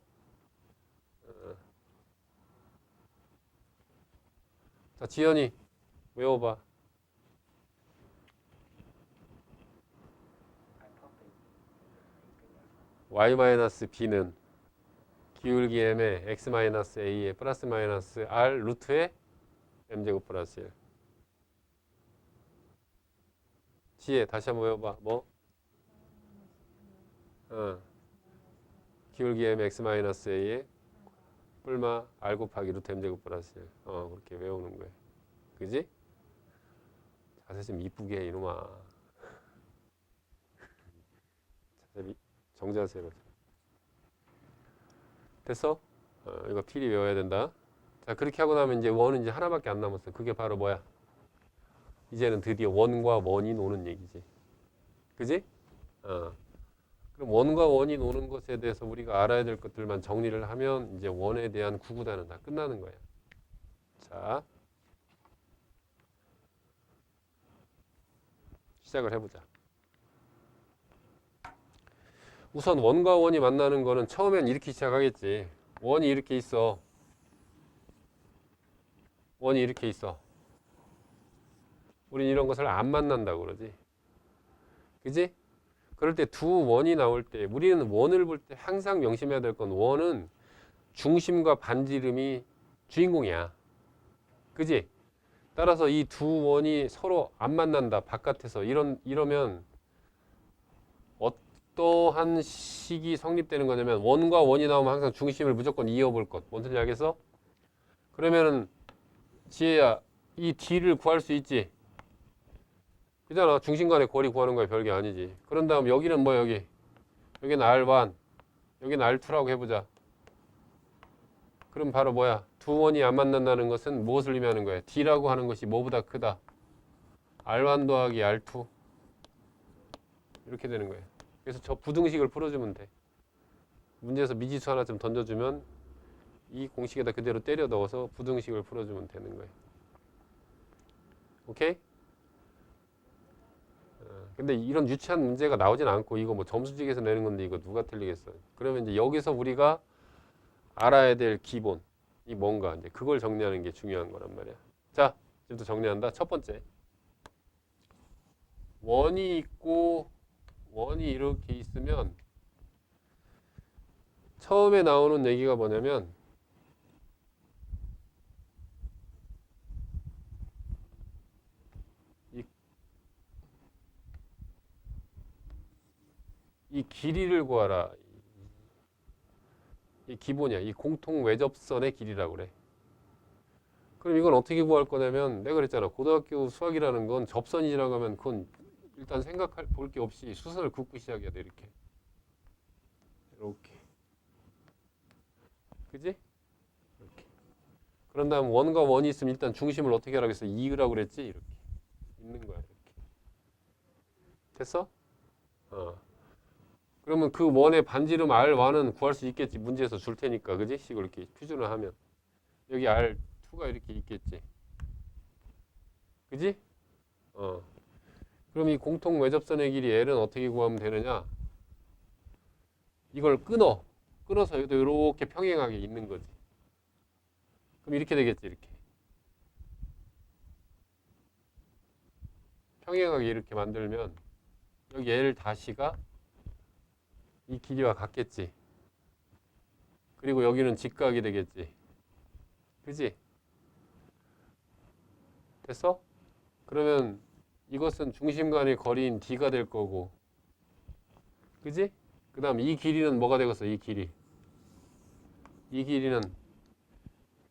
자, 지연이 외워봐. y-b는 기울기 m에 x-a에 플러스 마이너스 r 루트에 m제곱 플러스 1. 지혜 다시 한번 외워봐. 뭐? 기울기 m x-a에 뿔마 r 곱하기 루트 m제곱 플러스 1. 그렇게 외우는 거야. 그지? 자세 좀 이쁘게 해, 이놈아. 자세 정자세로. 됐어? 이거 필히 외워야 된다. 자, 그렇게 하고 나면 이제 원은 이제 하나밖에 안 남았어. 그게 바로 뭐야? 이제는 드디어 원과 원이 노는 얘기지. 그지? 그럼 원과 원이 노는 것에 대해서 우리가 알아야 될 것들만 정리를 하면 이제 원에 대한 구구단은 다 끝나는 거야. 자, 시작을 해보자. 우선 원과 원이 만나는 거는 처음엔 이렇게 시작하겠지. 원이 이렇게 있어. 원이 이렇게 있어. 우린 이런 것을 안 만난다고 그러지. 그지? 그럴 때 두 원이 나올 때 우리는 원을 볼 때 항상 명심해야 될 건 원은 중심과 반지름이 주인공이야. 그지? 따라서 이 두 원이 서로 안 만난다. 바깥에서 이러면 어떠한 식이 성립되는 거냐면 원과 원이 나오면 항상 중심을 무조건 이어볼 것. 뭔 소리인지 알겠어? 그러면은 지혜야 이 D를 구할 수 있지? 그잖아. 중심 간의 거리 구하는 거야. 별게 아니지. 그런 다음 여기는 뭐 여기? 여기는 R1, 여기는 R2라고 해보자. 그럼 바로 뭐야? 두 원이 안 만난다는 것은 무엇을 의미하는 거야? D라고 하는 것이 뭐보다 크다? R1 더하기 R2 이렇게 되는 거예요. 그래서 저 부등식을 풀어주면 돼. 문제에서 미지수 하나 좀 던져주면 이 공식에다 그대로 때려 넣어서 부등식을 풀어주면 되는 거예요. 오케이? 근데 이런 유치한 문제가 나오진 않고 이거 뭐 점수직에서 내는 건데 이거 누가 틀리겠어. 그러면 이제 여기서 우리가 알아야 될 기본이 뭔가 이제 그걸 정리하는 게 중요한 거란 말이야. 자, 지금부터 정리한다. 첫 번째. 원이 있고 원이 이렇게 있으면 처음에 나오는 얘기가 뭐냐면 이, 이 길이를 구하라. 이 기본이야. 이 공통 외접선의 길이라고 그래. 그럼 이건 어떻게 구할 거냐면 내가 그랬잖아. 고등학교 수학이라는 건 접선이 지나가면 그건 일단 생각할 볼 게 없이 수선을 긋고 시작해야 돼. 이렇게. 이렇게. 그지? 이렇게. 그런 다음 원과 원이 있으면 일단 중심을 어떻게 하라고 했어? 이으라고 그랬지? 이렇게. 있는 거야. 이렇게. 됐어? 어. 그러면 그 원의 반지름 R1은 구할 수 있겠지. 문제에서 줄 테니까. 그지? 식으로 이렇게 표준을 하면. 여기 R2가 이렇게 있겠지. 그지? 어. 그럼 이 공통 외접선의 길이 L은 어떻게 구하면 되느냐? 이걸 끊어. 끊어서 여기도 이렇게 평행하게 있는 거지. 그럼 이렇게 되겠지. 이렇게. 평행하게 이렇게 만들면 여기 L 다시가 이 길이와 같겠지. 그리고 여기는 직각이 되겠지. 그지? 됐어? 그러면 이것은 중심 간의 거리인 D가 될 거고. 그지? 그 다음 이 길이는 뭐가 되겠어? 이 길이. 이 길이는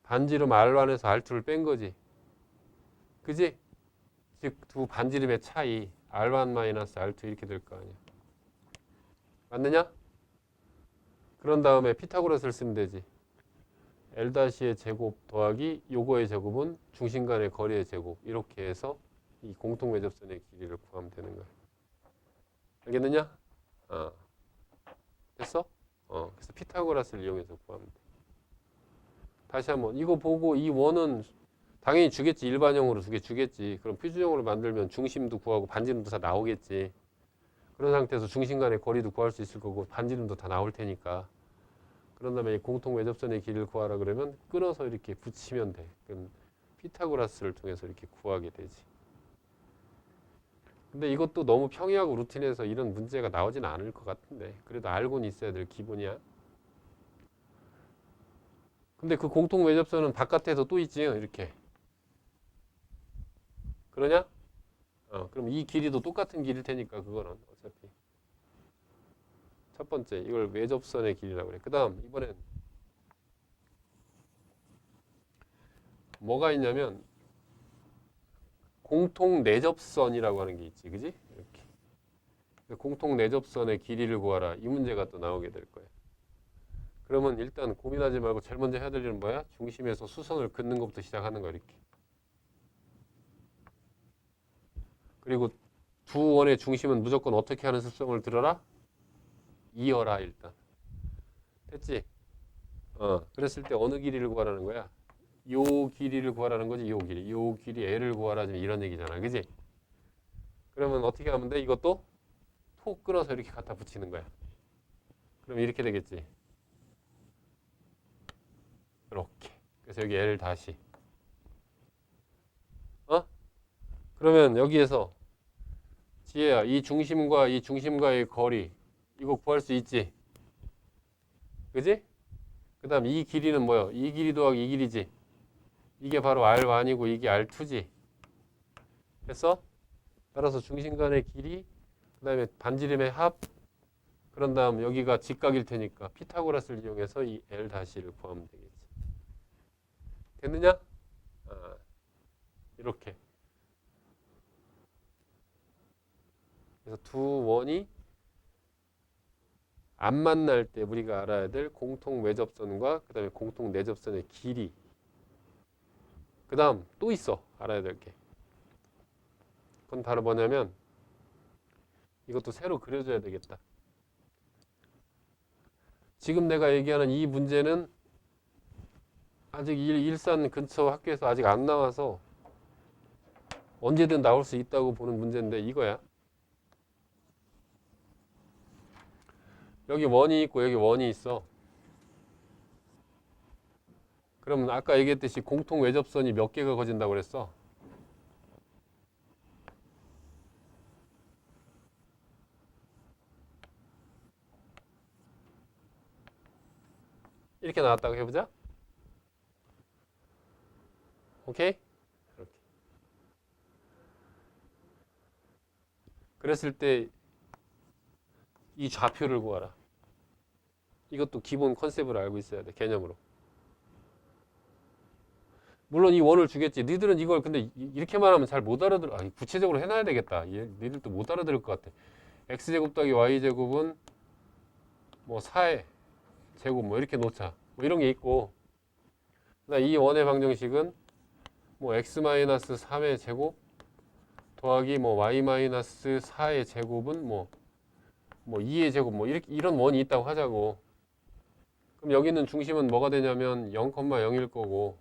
반지름 R1에서 R2를 뺀 거지. 그지? 즉 두 반지름의 차이 R1-R2 이렇게 될 거 아니야. 맞느냐? 그런 다음에 피타고라스를 쓰면 되지. L-의 제곱 더하기 요거의 제곱은 중심 간의 거리의 제곱. 이렇게 해서 이 공통 외접선의 길이를 구하면 되는 거야. 알겠느냐? 어. 됐어? 그래서 피타고라스를 이용해서 구하면 돼. 다시 한번 이거 보고 이 원은 당연히 주겠지. 일반형으로 두 개 주겠지. 그럼 표준형으로 만들면 중심도 구하고 반지름도 다 나오겠지. 그런 상태에서 중심 간의 거리도 구할 수 있을 거고 반지름도 다 나올 테니까. 그런 다음에 이 공통 외접선의 길이를 구하라 그러면 끊어서 이렇게 붙이면 돼. 그럼 피타고라스를 통해서 이렇게 구하게 되지. 근데 이것도 너무 평이하고 루틴해서 이런 문제가 나오진 않을 것 같은데 그래도 알고는 있어야 될 기본이야. 근데 그 공통 외접선은 바깥에서 또 있지 이렇게. 그러냐? 그럼 이 길이도 똑같은 길일 테니까 그거는 어차피 첫 번째 이걸 외접선의 길이라고 그래. 그 다음 이번엔 뭐가 있냐면 공통 내접선이라고 하는 게 있지. 그지? 이렇게. 공통 내접선의 길이를 구하라. 이 문제가 또 나오게 될 거야. 그러면 일단 고민하지 말고 제일 먼저 해야 될 일은 뭐야? 중심에서 수선을 긋는 것부터 시작하는 거야. 이렇게. 그리고 두 원의 중심은 무조건 어떻게 하는 습성을 들어라? 이어라 일단. 됐지? 그랬을 때 어느 길이를 구하라는 거야? 요 길이를 구하라는 거지. 요 길이. 요 길이 L을 구하라. 지금 이런 얘기잖아. 그지? 그러면 어떻게 하면 돼? 이것도 톡 끊어서 이렇게 갖다 붙이는 거야. 그럼 이렇게 되겠지. 이렇게. 그래서 여기 L 다시. 그러면 여기에서 지혜야, 이 중심과의 거리 이거 구할 수 있지? 그지? 그 다음 이 길이는 뭐야? 이 길이 더하기 이 길이지? 이게 바로 R1이고 이게 R2지? 됐어? 따라서 중심 간의 길이 그 다음에 반지름의 합 그런 다음 여기가 직각일 테니까 피타고라스를 이용해서 이 L 다시를 구하면 되겠지. 됐느냐? 이렇게. 그래서 두 원이 안 만날 때 우리가 알아야 될 공통 외접선과 그 다음에 공통 내접선의 길이 그 다음 또 있어 알아야 될 게. 그건 바로 뭐냐면 이것도 새로 그려줘야 되겠다. 지금 내가 얘기하는 이 문제는 아직 일산 근처 학교에서 아직 안 나와서 언제든 나올 수 있다고 보는 문제인데 이거야. 여기 원이 있고 여기 원이 있어. 그러면 아까 얘기했듯이 공통 외접선이 몇 개가 거진다고 그랬어? 이렇게 나왔다고 해보자. 오케이? 이렇게. 그랬을 때 이 좌표를 구하라. 이것도 기본 컨셉을 알고 있어야 돼. 개념으로. 물론 이 원을 주겠지. 니들은 이걸 근데 이렇게만 하면 잘 못 알아들어. 아, 구체적으로 해놔야 되겠다. 니들도 못 알아들을 것 같아. x제곱 더하기 y제곱은 뭐 4의 제곱 뭐 이렇게 놓자. 뭐 이런 게 있고. 이 원의 방정식은 뭐 x-3의 제곱 더하기 뭐 y-4의 제곱은 뭐 2의 제곱 뭐 이런 원이 있다고 하자고. 그럼 여기 있는 중심은 뭐가 되냐면 0,0일 거고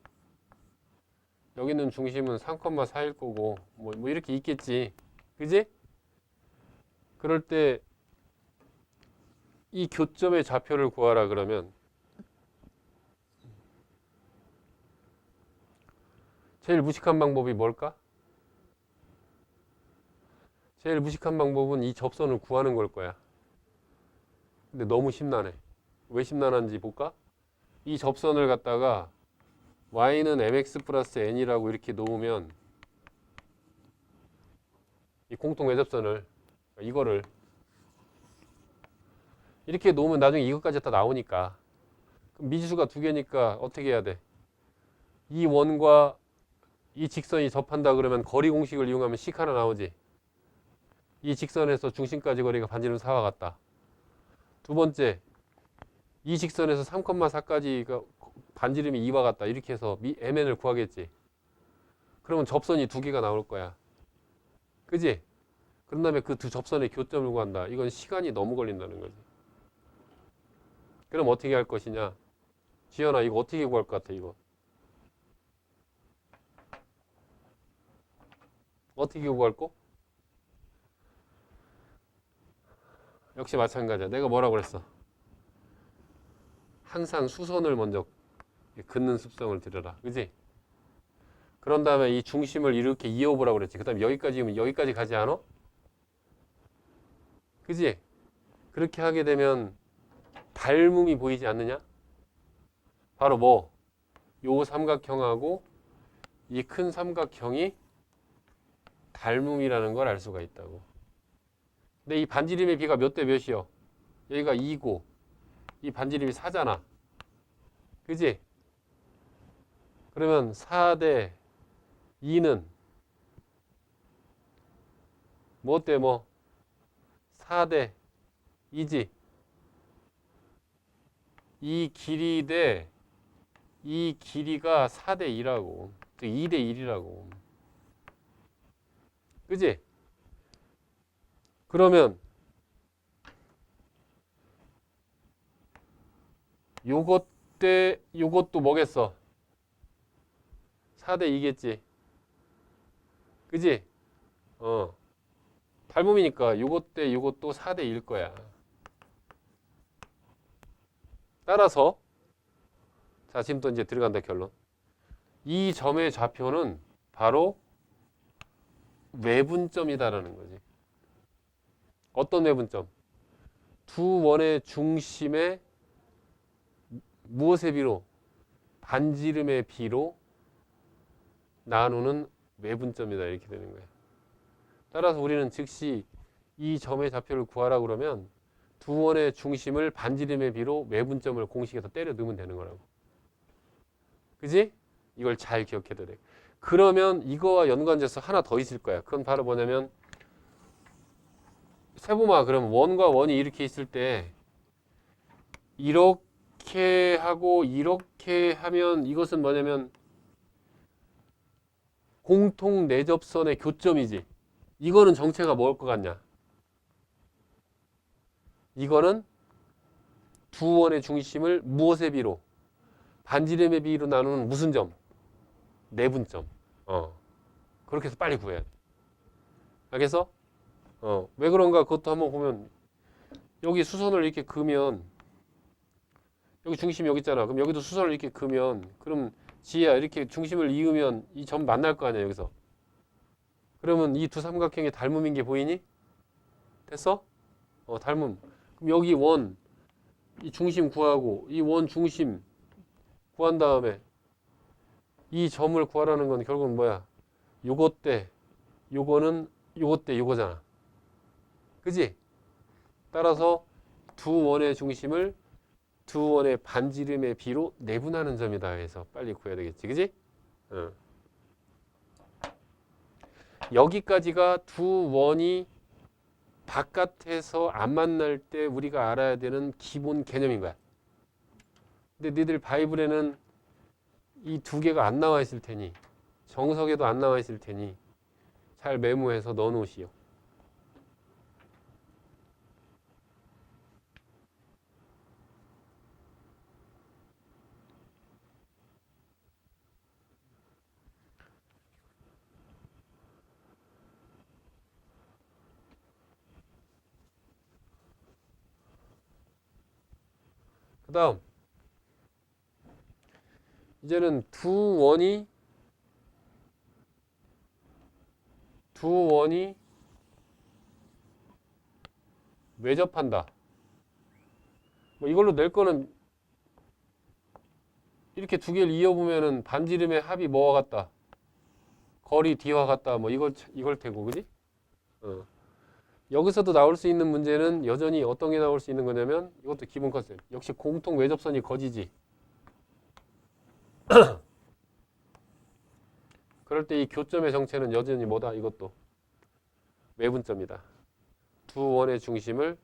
여기 있는 중심은 3,4일 거고 뭐 이렇게 있겠지. 그지? 그럴 때 이 교점의 좌표를 구하라 그러면 제일 무식한 방법이 뭘까? 제일 무식한 방법은 이 접선을 구하는 걸 거야. 근데 너무 심란해. 왜 심란한지 볼까? 이 접선을 갖다가 y는 mx 플러스 n이라고 이렇게 놓으면 이 공통 외접선을 이거를 이렇게 놓으면 나중에 이것까지 다 나오니까 그럼 미지수가 두 개니까 어떻게 해야 돼? 이 원과 이 직선이 접한다 그러면 거리 공식을 이용하면 식 하나 나오지. 이 직선에서 중심까지 거리가 반지름 4와 같다. 두 번째, 이 직선에서 3,4까지가 반지름이 2와 같다. 이렇게 해서 mn을 구하겠지. 그러면 접선이 두 개가 나올 거야. 그지? 그런 다음에 그 두 접선의 교점을 구한다. 이건 시간이 너무 걸린다는 거지. 그럼 어떻게 할 것이냐? 지연아, 이거 어떻게 구할 것 같아, 이거? 어떻게 구할 거? 역시 마찬가지야. 내가 뭐라고 그랬어? 항상 수선을 먼저 긋는 습성을 들여라. 그지? 그런 다음에 이 중심을 이렇게 이어보라고 그랬지. 그 다음에 여기까지 가지 않아? 그지? 그렇게 하게 되면 닮음이 보이지 않느냐? 바로 뭐? 요 삼각형하고 이 큰 삼각형이 닮음이라는 걸 알 수가 있다고. 근데 이 반지름의 비가 몇 대 몇이요? 여기가 2고 이 반지름이 4잖아. 그지? 그러면 4대 2는 뭐 대 뭐? 4대 2지. 이 길이 대 이 길이가 4대 2라고. 즉 2대 1이라고. 그지? 그러면 요것 대 요것도 뭐겠어? 4대 2겠지. 그지? 닮음이니까 요것 대 요것도 4대 2일 거야. 따라서 자, 지금 또 이제 들어간다 결론. 이 점의 좌표는 바로 외분점이다라는 거지. 어떤 외분점? 두 원의 중심의 무엇의 비로? 반지름의 비로 나누는 외분점이다 이렇게 되는 거야. 따라서 우리는 즉시 이 점의 좌표를 구하라 그러면 두 원의 중심을 반지름의 비로 외분점을 공식에서 때려 넣으면 되는 거라고. 그지? 이걸 잘 기억해둬야 돼. 그러면 이거와 연관돼서 하나 더 있을 거야. 그건 바로 뭐냐면 세보마 그러면 원과 원이 이렇게 있을 때 이렇게 하고 이렇게 하면 이것은 뭐냐면 공통 내접선의 교점이지. 이거는 정체가 뭘 것 같냐? 이거는 두 원의 중심을 무엇의 비로? 반지름의 비로 나누는 무슨 점? 내분점. 그렇게 해서 빨리 구해야 돼. 알겠어? 왜 그런가 그것도 한번 보면 여기 수선을 이렇게 그으면 여기 중심이 여기 있잖아. 그럼 여기도 수선을 이렇게 그으면 그럼 지혜야 이렇게 중심을 이으면 이 점 만날 거 아니야 여기서. 그러면 이 두 삼각형의 닮음인 게 보이니? 됐어? 닮음. 그럼 여기 원, 이 중심 구하고 이 원 중심 구한 다음에 이 점을 구하라는 건 결국은 뭐야? 요거 때 요거는 요거 때 요거잖아. 그지? 따라서 두 원의 중심을 두 원의 반지름의 비로 내분하는 점이다 해서 빨리 구해야 되겠지. 그지? 어. 여기까지가 두 원이 바깥에서 안 만날 때 우리가 알아야 되는 기본 개념인 거야. 근데 너희들 바이블에는 이 두 개가 안 나와 있을 테니, 정석에도 안 나와 있을 테니 잘 메모해서 넣어 놓으시오. 그 다음 이제는 두 원이 외접한다. 뭐 이걸로 낼 거는 이렇게 두 개를 이어보면은 반지름의 합이 뭐와 같다? 거리 D와 같다. 뭐 이걸 테고, 그지? 어. 여기서도 나올 수 있는 문제는 여전히 어떤 게 나올 수 있는 거냐면 이것도 기본 컨셉. 역시 공통 외접선이 거지지. 그럴 때 이 교점의 정체는 여전히 뭐다? 이것도 외분점이다. 두 원의 중심을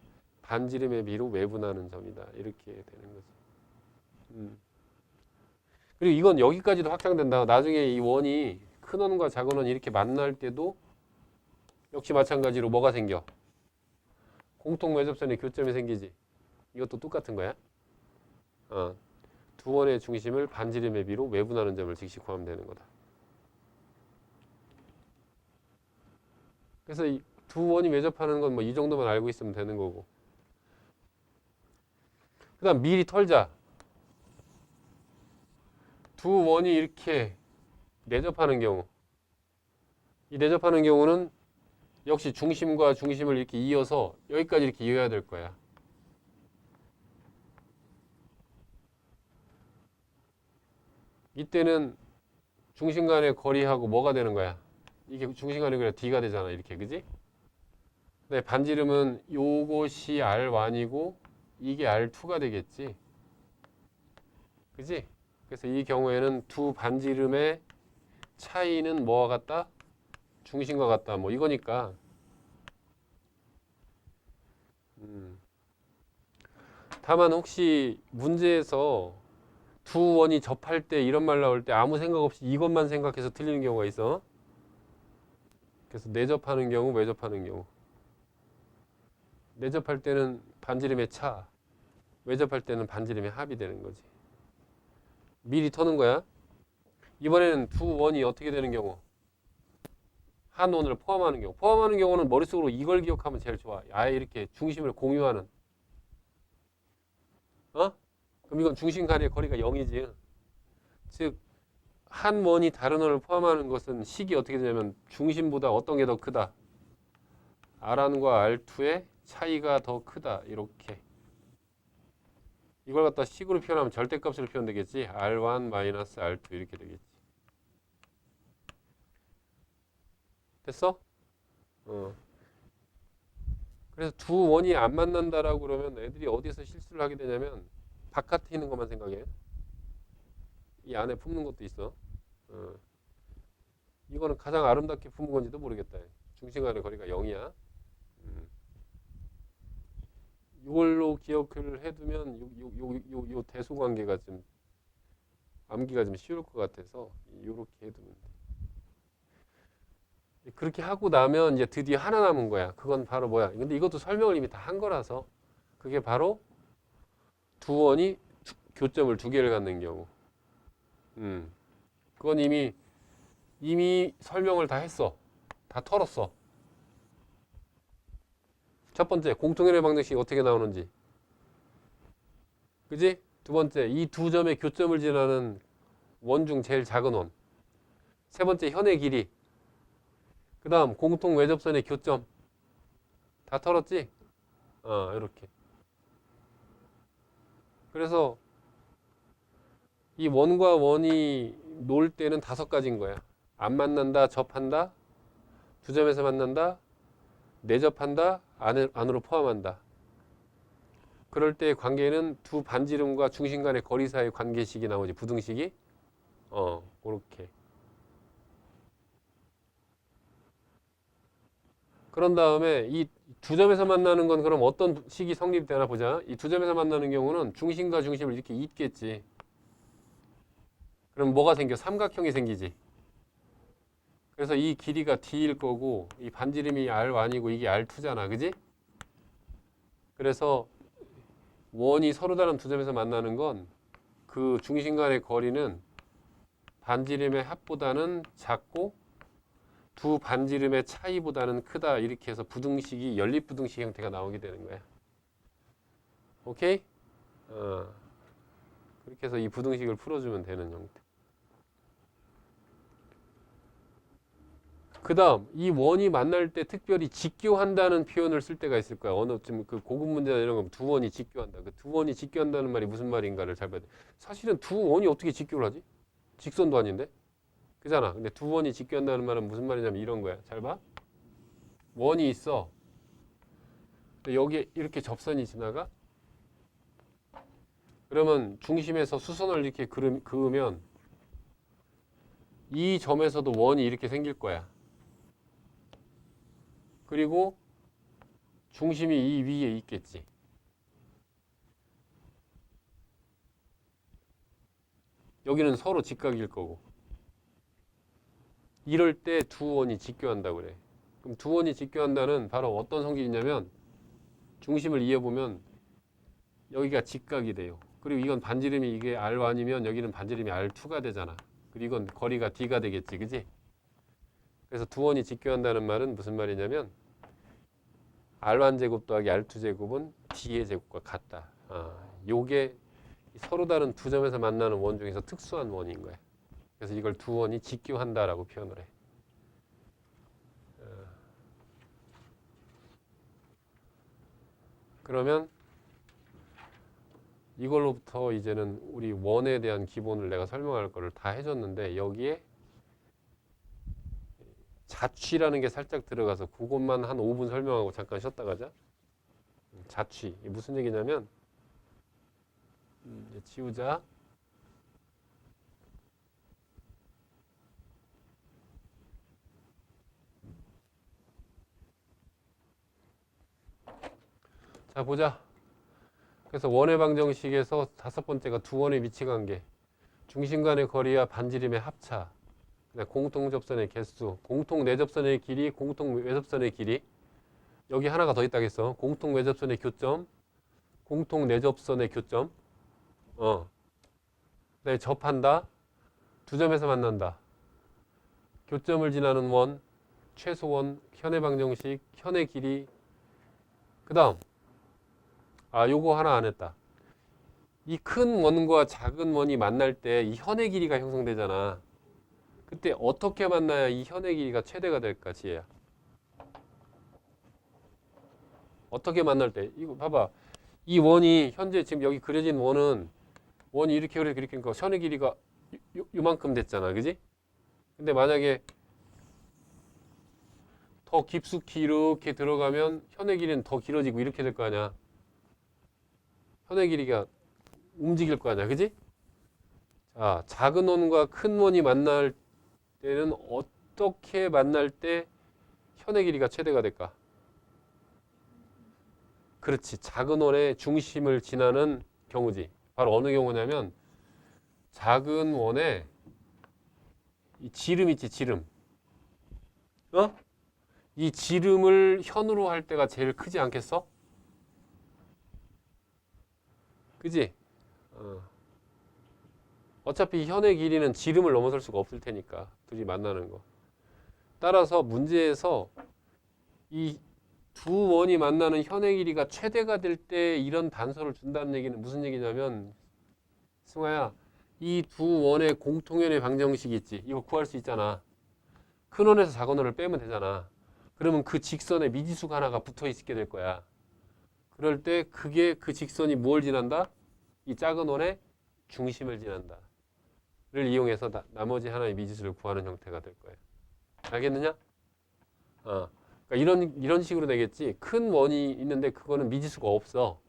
반지름의 비로 외분하는 점이다. 이렇게 되는 거지. 그리고 이건 여기까지도 확장된다. 나중에 이 원이 큰 원과 작은 원이 이렇게 만날 때도 역시 마찬가지로 뭐가 생겨? 공통 외접선의 교점이 생기지. 이것도 똑같은 거야. 두 원의 중심을 반지름의 비로 외분하는 점을 즉시 구하면 되는 거다. 그래서 이 두 원이 외접하는 건 뭐 이 정도만 알고 있으면 되는 거고. 그 다음 미리 털자. 두 원이 이렇게 내접하는 경우. 이 내접하는 경우는 역시 중심과 중심을 이렇게 이어서 여기까지 이렇게 이어야 될 거야. 이때는 중심 간의 거리하고 뭐가 되는 거야? 이게 중심 간의 거리가 D가 되잖아. 이렇게. 그지? 네, 반지름은 요것이 R1이고 이게 R2가 되겠지. 그지? 그래서 이 경우에는 두 반지름의 차이는 뭐와 같다? 중심과 같다. 뭐 이거니까. 다만 혹시 문제에서 두 원이 접할 때 이런 말 나올 때 아무 생각 없이 이것만 생각해서 틀리는 경우가 있어. 그래서 내접하는 경우, 외접하는 경우. 내접할 때는 반지름의 차, 외접할 때는 반지름의 합이 되는 거지. 미리 터는 거야. 이번에는 두 원이 어떻게 되는 경우? 한 원을 포함하는 경우. 포함하는 경우는 머릿속으로 이걸 기억하면 제일 좋아. 아예 이렇게 중심을 공유하는. 어? 그럼 이건 중심 간의 거리가 0이지. 즉, 한 원이 다른 원을 포함하는 것은 식이 어떻게 되냐면 중심보다 어떤 게 더 크다? R1과 R2의 차이가 더 크다. 이렇게. 이걸 갖다 식으로 표현하면 절대값으로 표현되겠지. R1-R2 이렇게 되겠지. 됐어? 그래서 두 원이 안 만난다라고 그러면 애들이 어디서 실수를 하게 되냐면 바깥에 있는 것만 생각해. 이 안에 품는 것도 있어. 이거는 가장 아름답게 품은 건지도 모르겠다. 중심 간의 거리가 0이야. 이걸로 기억을 해두면 요 대소 관계가 좀 암기가 좀 쉬울 것 같아서 이렇게 해두면 돼. 그렇게 하고 나면 이제 드디어 하나 남은 거야. 그건 바로 뭐야? 근데 이것도 설명을 이미 다 한 거라서 그게 바로 두 원이 교점을 두 개를 갖는 경우. 그건 이미 설명을 다 했어. 다 털었어. 첫 번째, 공통연의 방정식이 어떻게 나오는지. 그지? 두 번째, 이 두 점의 교점을 지나는 원 중 제일 작은 원. 세 번째, 현의 길이. 그 다음, 공통 외접선의 교점. 다 털었지? 이렇게. 그래서 이 원과 원이 놀 때는 5가지인 거야. 안 만난다, 접한다, 두 점에서 만난다, 내접한다, 안으로 포함한다. 그럴 때 관계는 두 반지름과 중심 간의 거리 사이 관계식이 나오지. 부등식이. 그렇게. 그런 다음에 이 두 점에서 만나는 건 그럼 어떤 식이 성립되나 보자. 이 두 점에서 만나는 경우는 중심과 중심을 이렇게 잇겠지. 그럼 뭐가 생겨? 삼각형이 생기지. 그래서 이 길이가 d일 거고 이 반지름이 r1이고 이게 r2잖아. 그지? 그래서 원이 서로 다른 두 점에서 만나는 건 그 중심 간의 거리는 반지름의 합보다는 작고 두 반지름의 차이보다는 크다. 이렇게 해서 부등식이 연립부등식 형태가 나오게 되는 거야. 오케이? 그렇게 해서 이 부등식을 풀어주면 되는 형태. 그 다음 이 원이 만날 때 특별히 직교한다는 표현을 쓸 때가 있을 거야. 어느 좀 그 고급 문제나 이런 거 두 원이 직교한다. 그 두 원이 직교한다는 말이 무슨 말인가를 잘 봐야 돼. 사실은 두 원이 어떻게 직교를 하지? 직선도 아닌데? 그잖아. 근데 두 원이 직교한다는 말은 무슨 말이냐면 이런 거야. 잘 봐. 원이 있어. 근데 여기에 이렇게 접선이 지나가. 그러면 중심에서 수선을 이렇게 그으면 이 점에서도 원이 이렇게 생길 거야. 그리고 중심이 이 위에 있겠지. 여기는 서로 직각일 거고. 이럴 때 두 원이 직교한다고 그래. 그럼 두 원이 직교한다는 바로 어떤 성질이냐면 중심을 이어보면 여기가 직각이 돼요. 그리고 이건 반지름이 이게 R1이면 여기는 반지름이 R2가 되잖아. 그리고 이건 거리가 D가 되겠지. 그지? 그래서 두 원이 직교한다는 말은 무슨 말이냐면 R1 제곱 더하기 R2 제곱은 D의 제곱과 같다. 요게 서로 다른 두 점에서 만나는 원 중에서 특수한 원인 거야. 그래서 이걸 두 원이 직교한다라고 표현을 해. 그러면 이걸로부터 이제는 우리 원에 대한 기본을 내가 설명할 거를 다 해줬는데 여기에 자취라는 게 살짝 들어가서 그것만 한 5분 설명하고 잠깐 쉬었다 가자. 자취. 이게 무슨 얘기냐면 이제 지우자. 자, 보자. 그래서 원의 방정식에서 5번째가 두 원의 위치 관계. 중심 간의 거리와 반지름의 합차. 공통 접선의 개수, 공통 내접선의 길이, 공통 외접선의 길이. 여기 하나가 더 있다겠어. 공통 외접선의 교점, 공통 내접선의 교점. 네, 접한다. 두 점에서 만난다. 교점을 지나는 원, 최소원, 현의 방정식, 현의 길이. 그 다음 요거 하나 안 했다. 이 큰 원과 작은 원이 만날 때 이 현의 길이가 형성되잖아. 그때 어떻게 만나야 이 현의 길이가 최대가 될까, 지혜야? 어떻게 만날 때? 이거 봐봐. 이 원이 현재 지금 여기 그려진 원이 이렇게 그리니까 현의 길이가 요만큼 됐잖아. 그지? 근데 만약에 더 깊숙이 이렇게 들어가면 현의 길이는 더 길어지고 이렇게 될 거 아니야. 현의 길이가 움직일 거 아니야. 그지? 자, 작은 원과 큰 원이 만날 때는 어떻게 만날 때 현의 길이가 최대가 될까? 그렇지. 작은 원의 중심을 지나는 경우지. 바로 어느 경우냐면 작은 원에 이 지름 있지, 지름. 이 지름을 현으로 할 때가 제일 크지 않겠어? 그지? 어차피 현의 길이는 지름을 넘어설 수가 없을 테니까 둘이 만나는 거. 따라서 문제에서 이 두 원이 만나는 현의 길이가 최대가 될 때 이런 단서를 준다는 얘기는 무슨 얘기냐면 승화야, 이 두 원의 공통연의 방정식이 있지. 이거 구할 수 있잖아. 큰 원에서 작은 원을 빼면 되잖아. 그러면 그 직선에 미지수가 하나가 붙어 있게 될 거야. 그럴 때 그게 그 직선이 뭘 지난다? 이 작은 원의 중심을 지난다. 이용해서 나머지 하나의 미지수를 구하는 형태가 될 거예요. 알겠느냐? 그러니까 이런 식으로 되겠지. 큰 원이 있는데 그거는 미지수가 없어.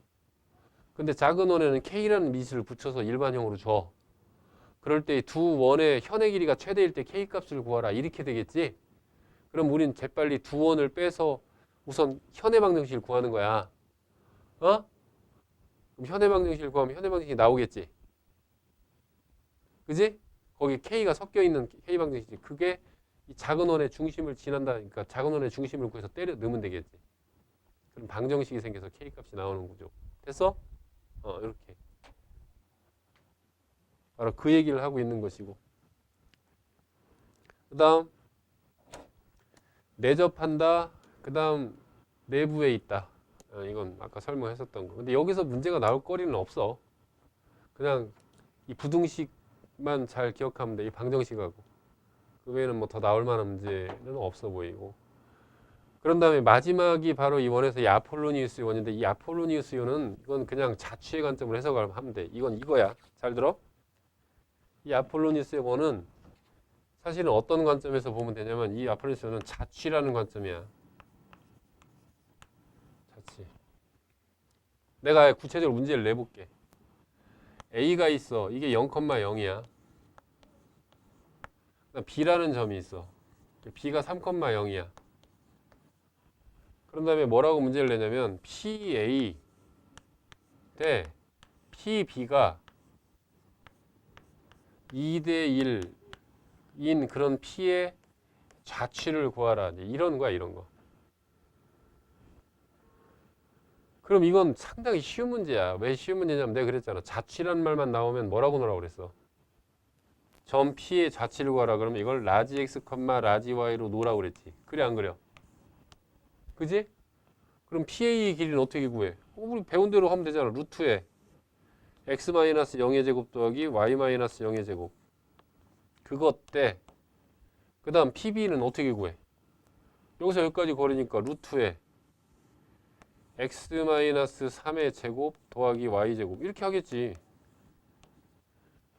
근데 작은 원에는 K라는 미지수를 붙여서 일반형으로 줘. 그럴 때 두 원의 현의 길이가 최대일 때 K 값을 구하라. 이렇게 되겠지. 그럼 우린 재빨리 두 원을 빼서 우선 현의 방정식을 구하는 거야. 그럼 현의 방정식을 구하면 현의 방정식이 나오겠지. 그지? 거기 K가 섞여 있는 K 방정식이지. 그게 이 작은 원의 중심을 지난다니까 작은 원의 중심을 구해서 때려 넣으면 되겠지. 그럼 방정식이 생겨서 K 값이 나오는 거죠. 됐어? 이렇게. 바로 그 얘기를 하고 있는 것이고. 그 다음, 내접한다. 그 다음, 내부에 있다. 이건 아까 설명했었던 거. 근데 여기서 문제가 나올 거리는 없어. 그냥 이 부등식만 잘 기억하면 돼. 이 방정식하고. 그 외에는 뭐 더 나올 만한 문제는 없어 보이고. 그런 다음에 마지막이 바로 이 원에서 이 아폴로니우스 원인데 이 아폴로니우스 원은 이건 그냥 자취의 관점으로 해석을 하면 돼. 이건 이거야. 잘 들어? 이 아폴로니우스 원은 사실은 어떤 관점에서 보면 되냐면 이 아폴로니우스 원은 자취라는 관점이야. 자취. 내가 구체적으로 문제를 내볼게. A가 있어. 이게 0,0이야. B라는 점이 있어. B가 3,0이야. 그런 다음에 뭐라고 문제를 내냐면 PA 대 PB가 2대 1인 그런 P의 좌취를 구하라. 이런 거야, 이런 거. 그럼 이건 상당히 쉬운 문제야. 왜 쉬운 문제냐면 내가 그랬잖아. 좌취란 말만 나오면 뭐라고 넣으라고 그랬어? 점 P의 좌취를 구하라. 그러면 이걸 라지 X, 라지 Y로 놓으라고 그랬지. 그래, 안 그래? 그지? 그럼 PA의 길이는 어떻게 구해? 우리 배운 대로 하면 되잖아. 루트에 X-0의 제곱 더하기 Y-0의 제곱. 그것 때, 그 다음 PB는 어떻게 구해? 여기서 여기까지 거리니까 루트에 X-3의 제곱 더하기 Y 제곱. 이렇게 하겠지.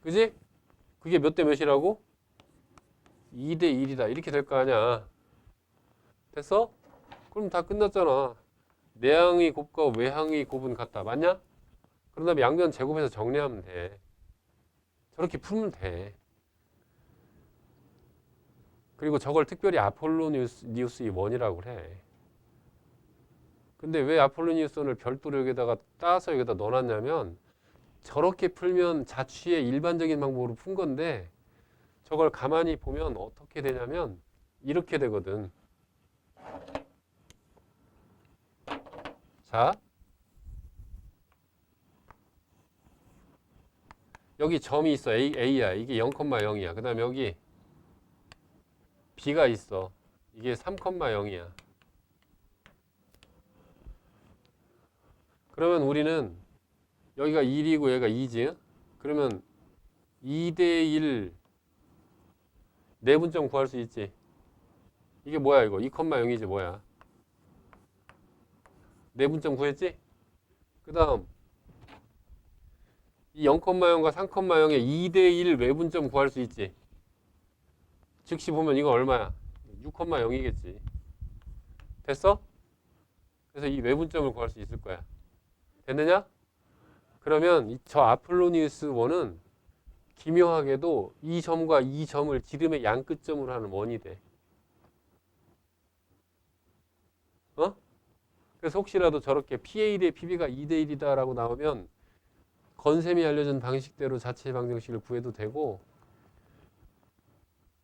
그지? 그게 몇 대 몇이라고? 2대 1이다. 이렇게 될 거 아니야. 됐어? 그럼 다 끝났잖아. 내항의 곱과 외항의 곱은 같다. 맞냐? 그런 다음에 양변 제곱해서 정리하면 돼. 저렇게 풀면 돼. 그리고 저걸 특별히 아폴로니우스의 원이라고 그래. 근데 왜 아폴로니우스 원을 별도로 여기다가 따서 여기다 넣어놨냐면 저렇게 풀면 자취의 일반적인 방법으로 푼 건데 저걸 가만히 보면 어떻게 되냐면 이렇게 되거든. 자, 여기 점이 있어. A야. 이게 0,0이야. 그 다음에 여기 B가 있어. 이게 3,0이야. 그러면 우리는 여기가 1이고 얘가 2지. 그러면 2대 1 내분점 구할 수 있지. 이게 뭐야 이거? 2,0이지 뭐야? 내분점 구했지? 그 다음 이 0,0과 3,0의 2대 1 외분점 구할 수 있지. 즉시 보면 이거 얼마야? 6,0이겠지. 됐어? 그래서 이 외분점을 구할 수 있을 거야. 됐느냐? 그러면 저 아폴로니우스 원은 기묘하게도 이 점과 이 점을 지름의 양 끝점으로 하는 원이 돼. 그래서 혹시라도 저렇게 PA 대 PB가 2대 1이다 라고 나오면 건쌤이 알려준 방식대로 자체 방정식을 구해도 되고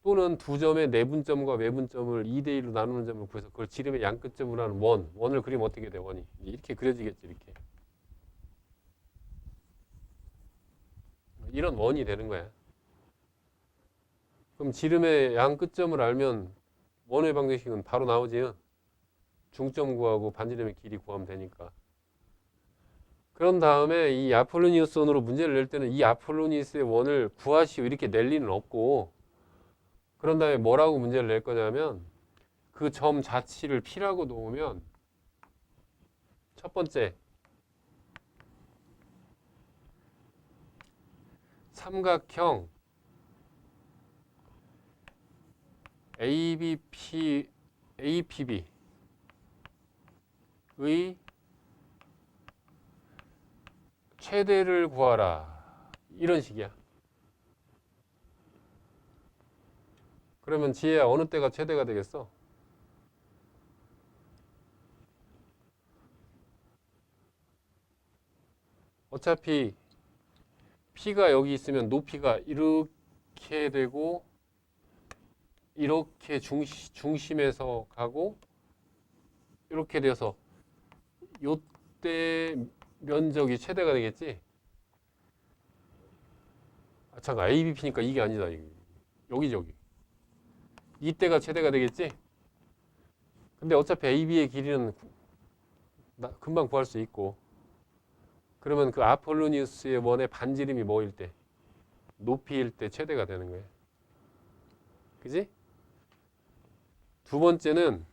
또는 두 점의 내분점과 외분점을 2대 1로 나누는 점을 구해서 그걸 지름의 양 끝점으로 하는 원을 그리면 어떻게 돼? 원이 이렇게 그려지겠지. 이렇게 이런 원이 되는 거야. 그럼 지름의 양 끝점을 알면 원의 방정식은 바로 나오지. 중점 구하고 반지름의 길이 구하면 되니까. 그런 다음에 이 아폴로니우스 원으로 문제를 낼 때는 이 아폴로니우스의 원을 구하시오 이렇게 낼 리는 없고 그런 다음에 뭐라고 문제를 낼 거냐면 그 점 자치를 P라고 놓으면 첫 번째 삼각형 ABP, APB의 최대를 구하라. 이런 식이야. 그러면 지혜야, 어느 때가 최대가 되겠어? 어차피 P가 여기 있으면 높이가 이렇게 되고 이렇게 중심에서 가고 이렇게 돼서 요때 면적이 최대가 되겠지? 아, 잠깐 ABP니까 이게 아니다. 여기 저기. 이때가 최대가 되겠지? 근데 어차피 AB의 길이는 금방 구할 수 있고 그러면 그 아폴로니우스의 원의 반지름이 뭐일 때? 높이일 때 최대가 되는 거예요. 그지? 두 번째는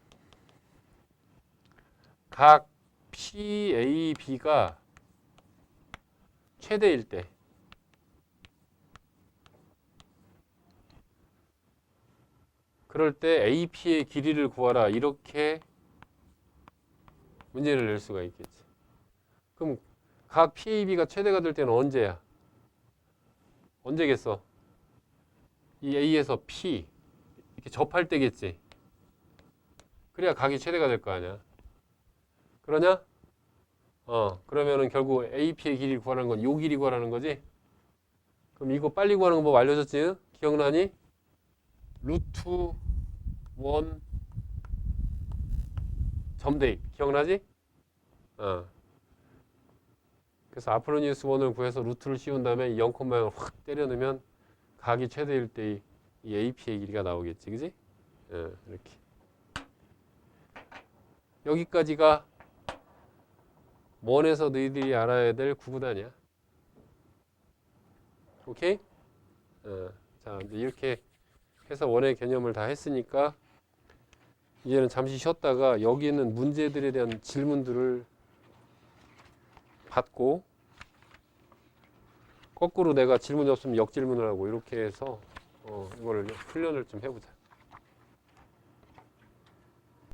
각 PAB가 최대일 때 그럴 때 AP의 길이를 구하라 이렇게 문제를 낼 수가 있겠지. 그럼 각 PAB가 최대가 될 때는 언제야? 언제겠어? 이 A에서 P 이렇게 접할 때겠지. 그래야 각이 최대가 될 거 아니야. 그러냐? 그러면은 결국 AP의 길이를 구하는 건 요 길이 구하라는 거지. 그럼 이거 빨리 구하는 거 뭐 알려줬지? 기억나니? 루트 1 점대입. 기억나지? 그래서 아폴로니우스 1을 구해서 루트를 씌운 다음에 0,0을 확 때려 넣으면 각이 최대일 때 이 AP의 길이가 나오겠지. 그지? 이렇게. 여기까지가 원에서 너희들이 알아야 될 구구단이야. 오케이? 자, 이제 이렇게 해서 원의 개념을 다 했으니까 이제는 잠시 쉬었다가 여기 있는 문제들에 대한 질문들을 받고 거꾸로 내가 질문이 없으면 역질문을 하고 이렇게 해서 이거를 훈련을 좀 해보자.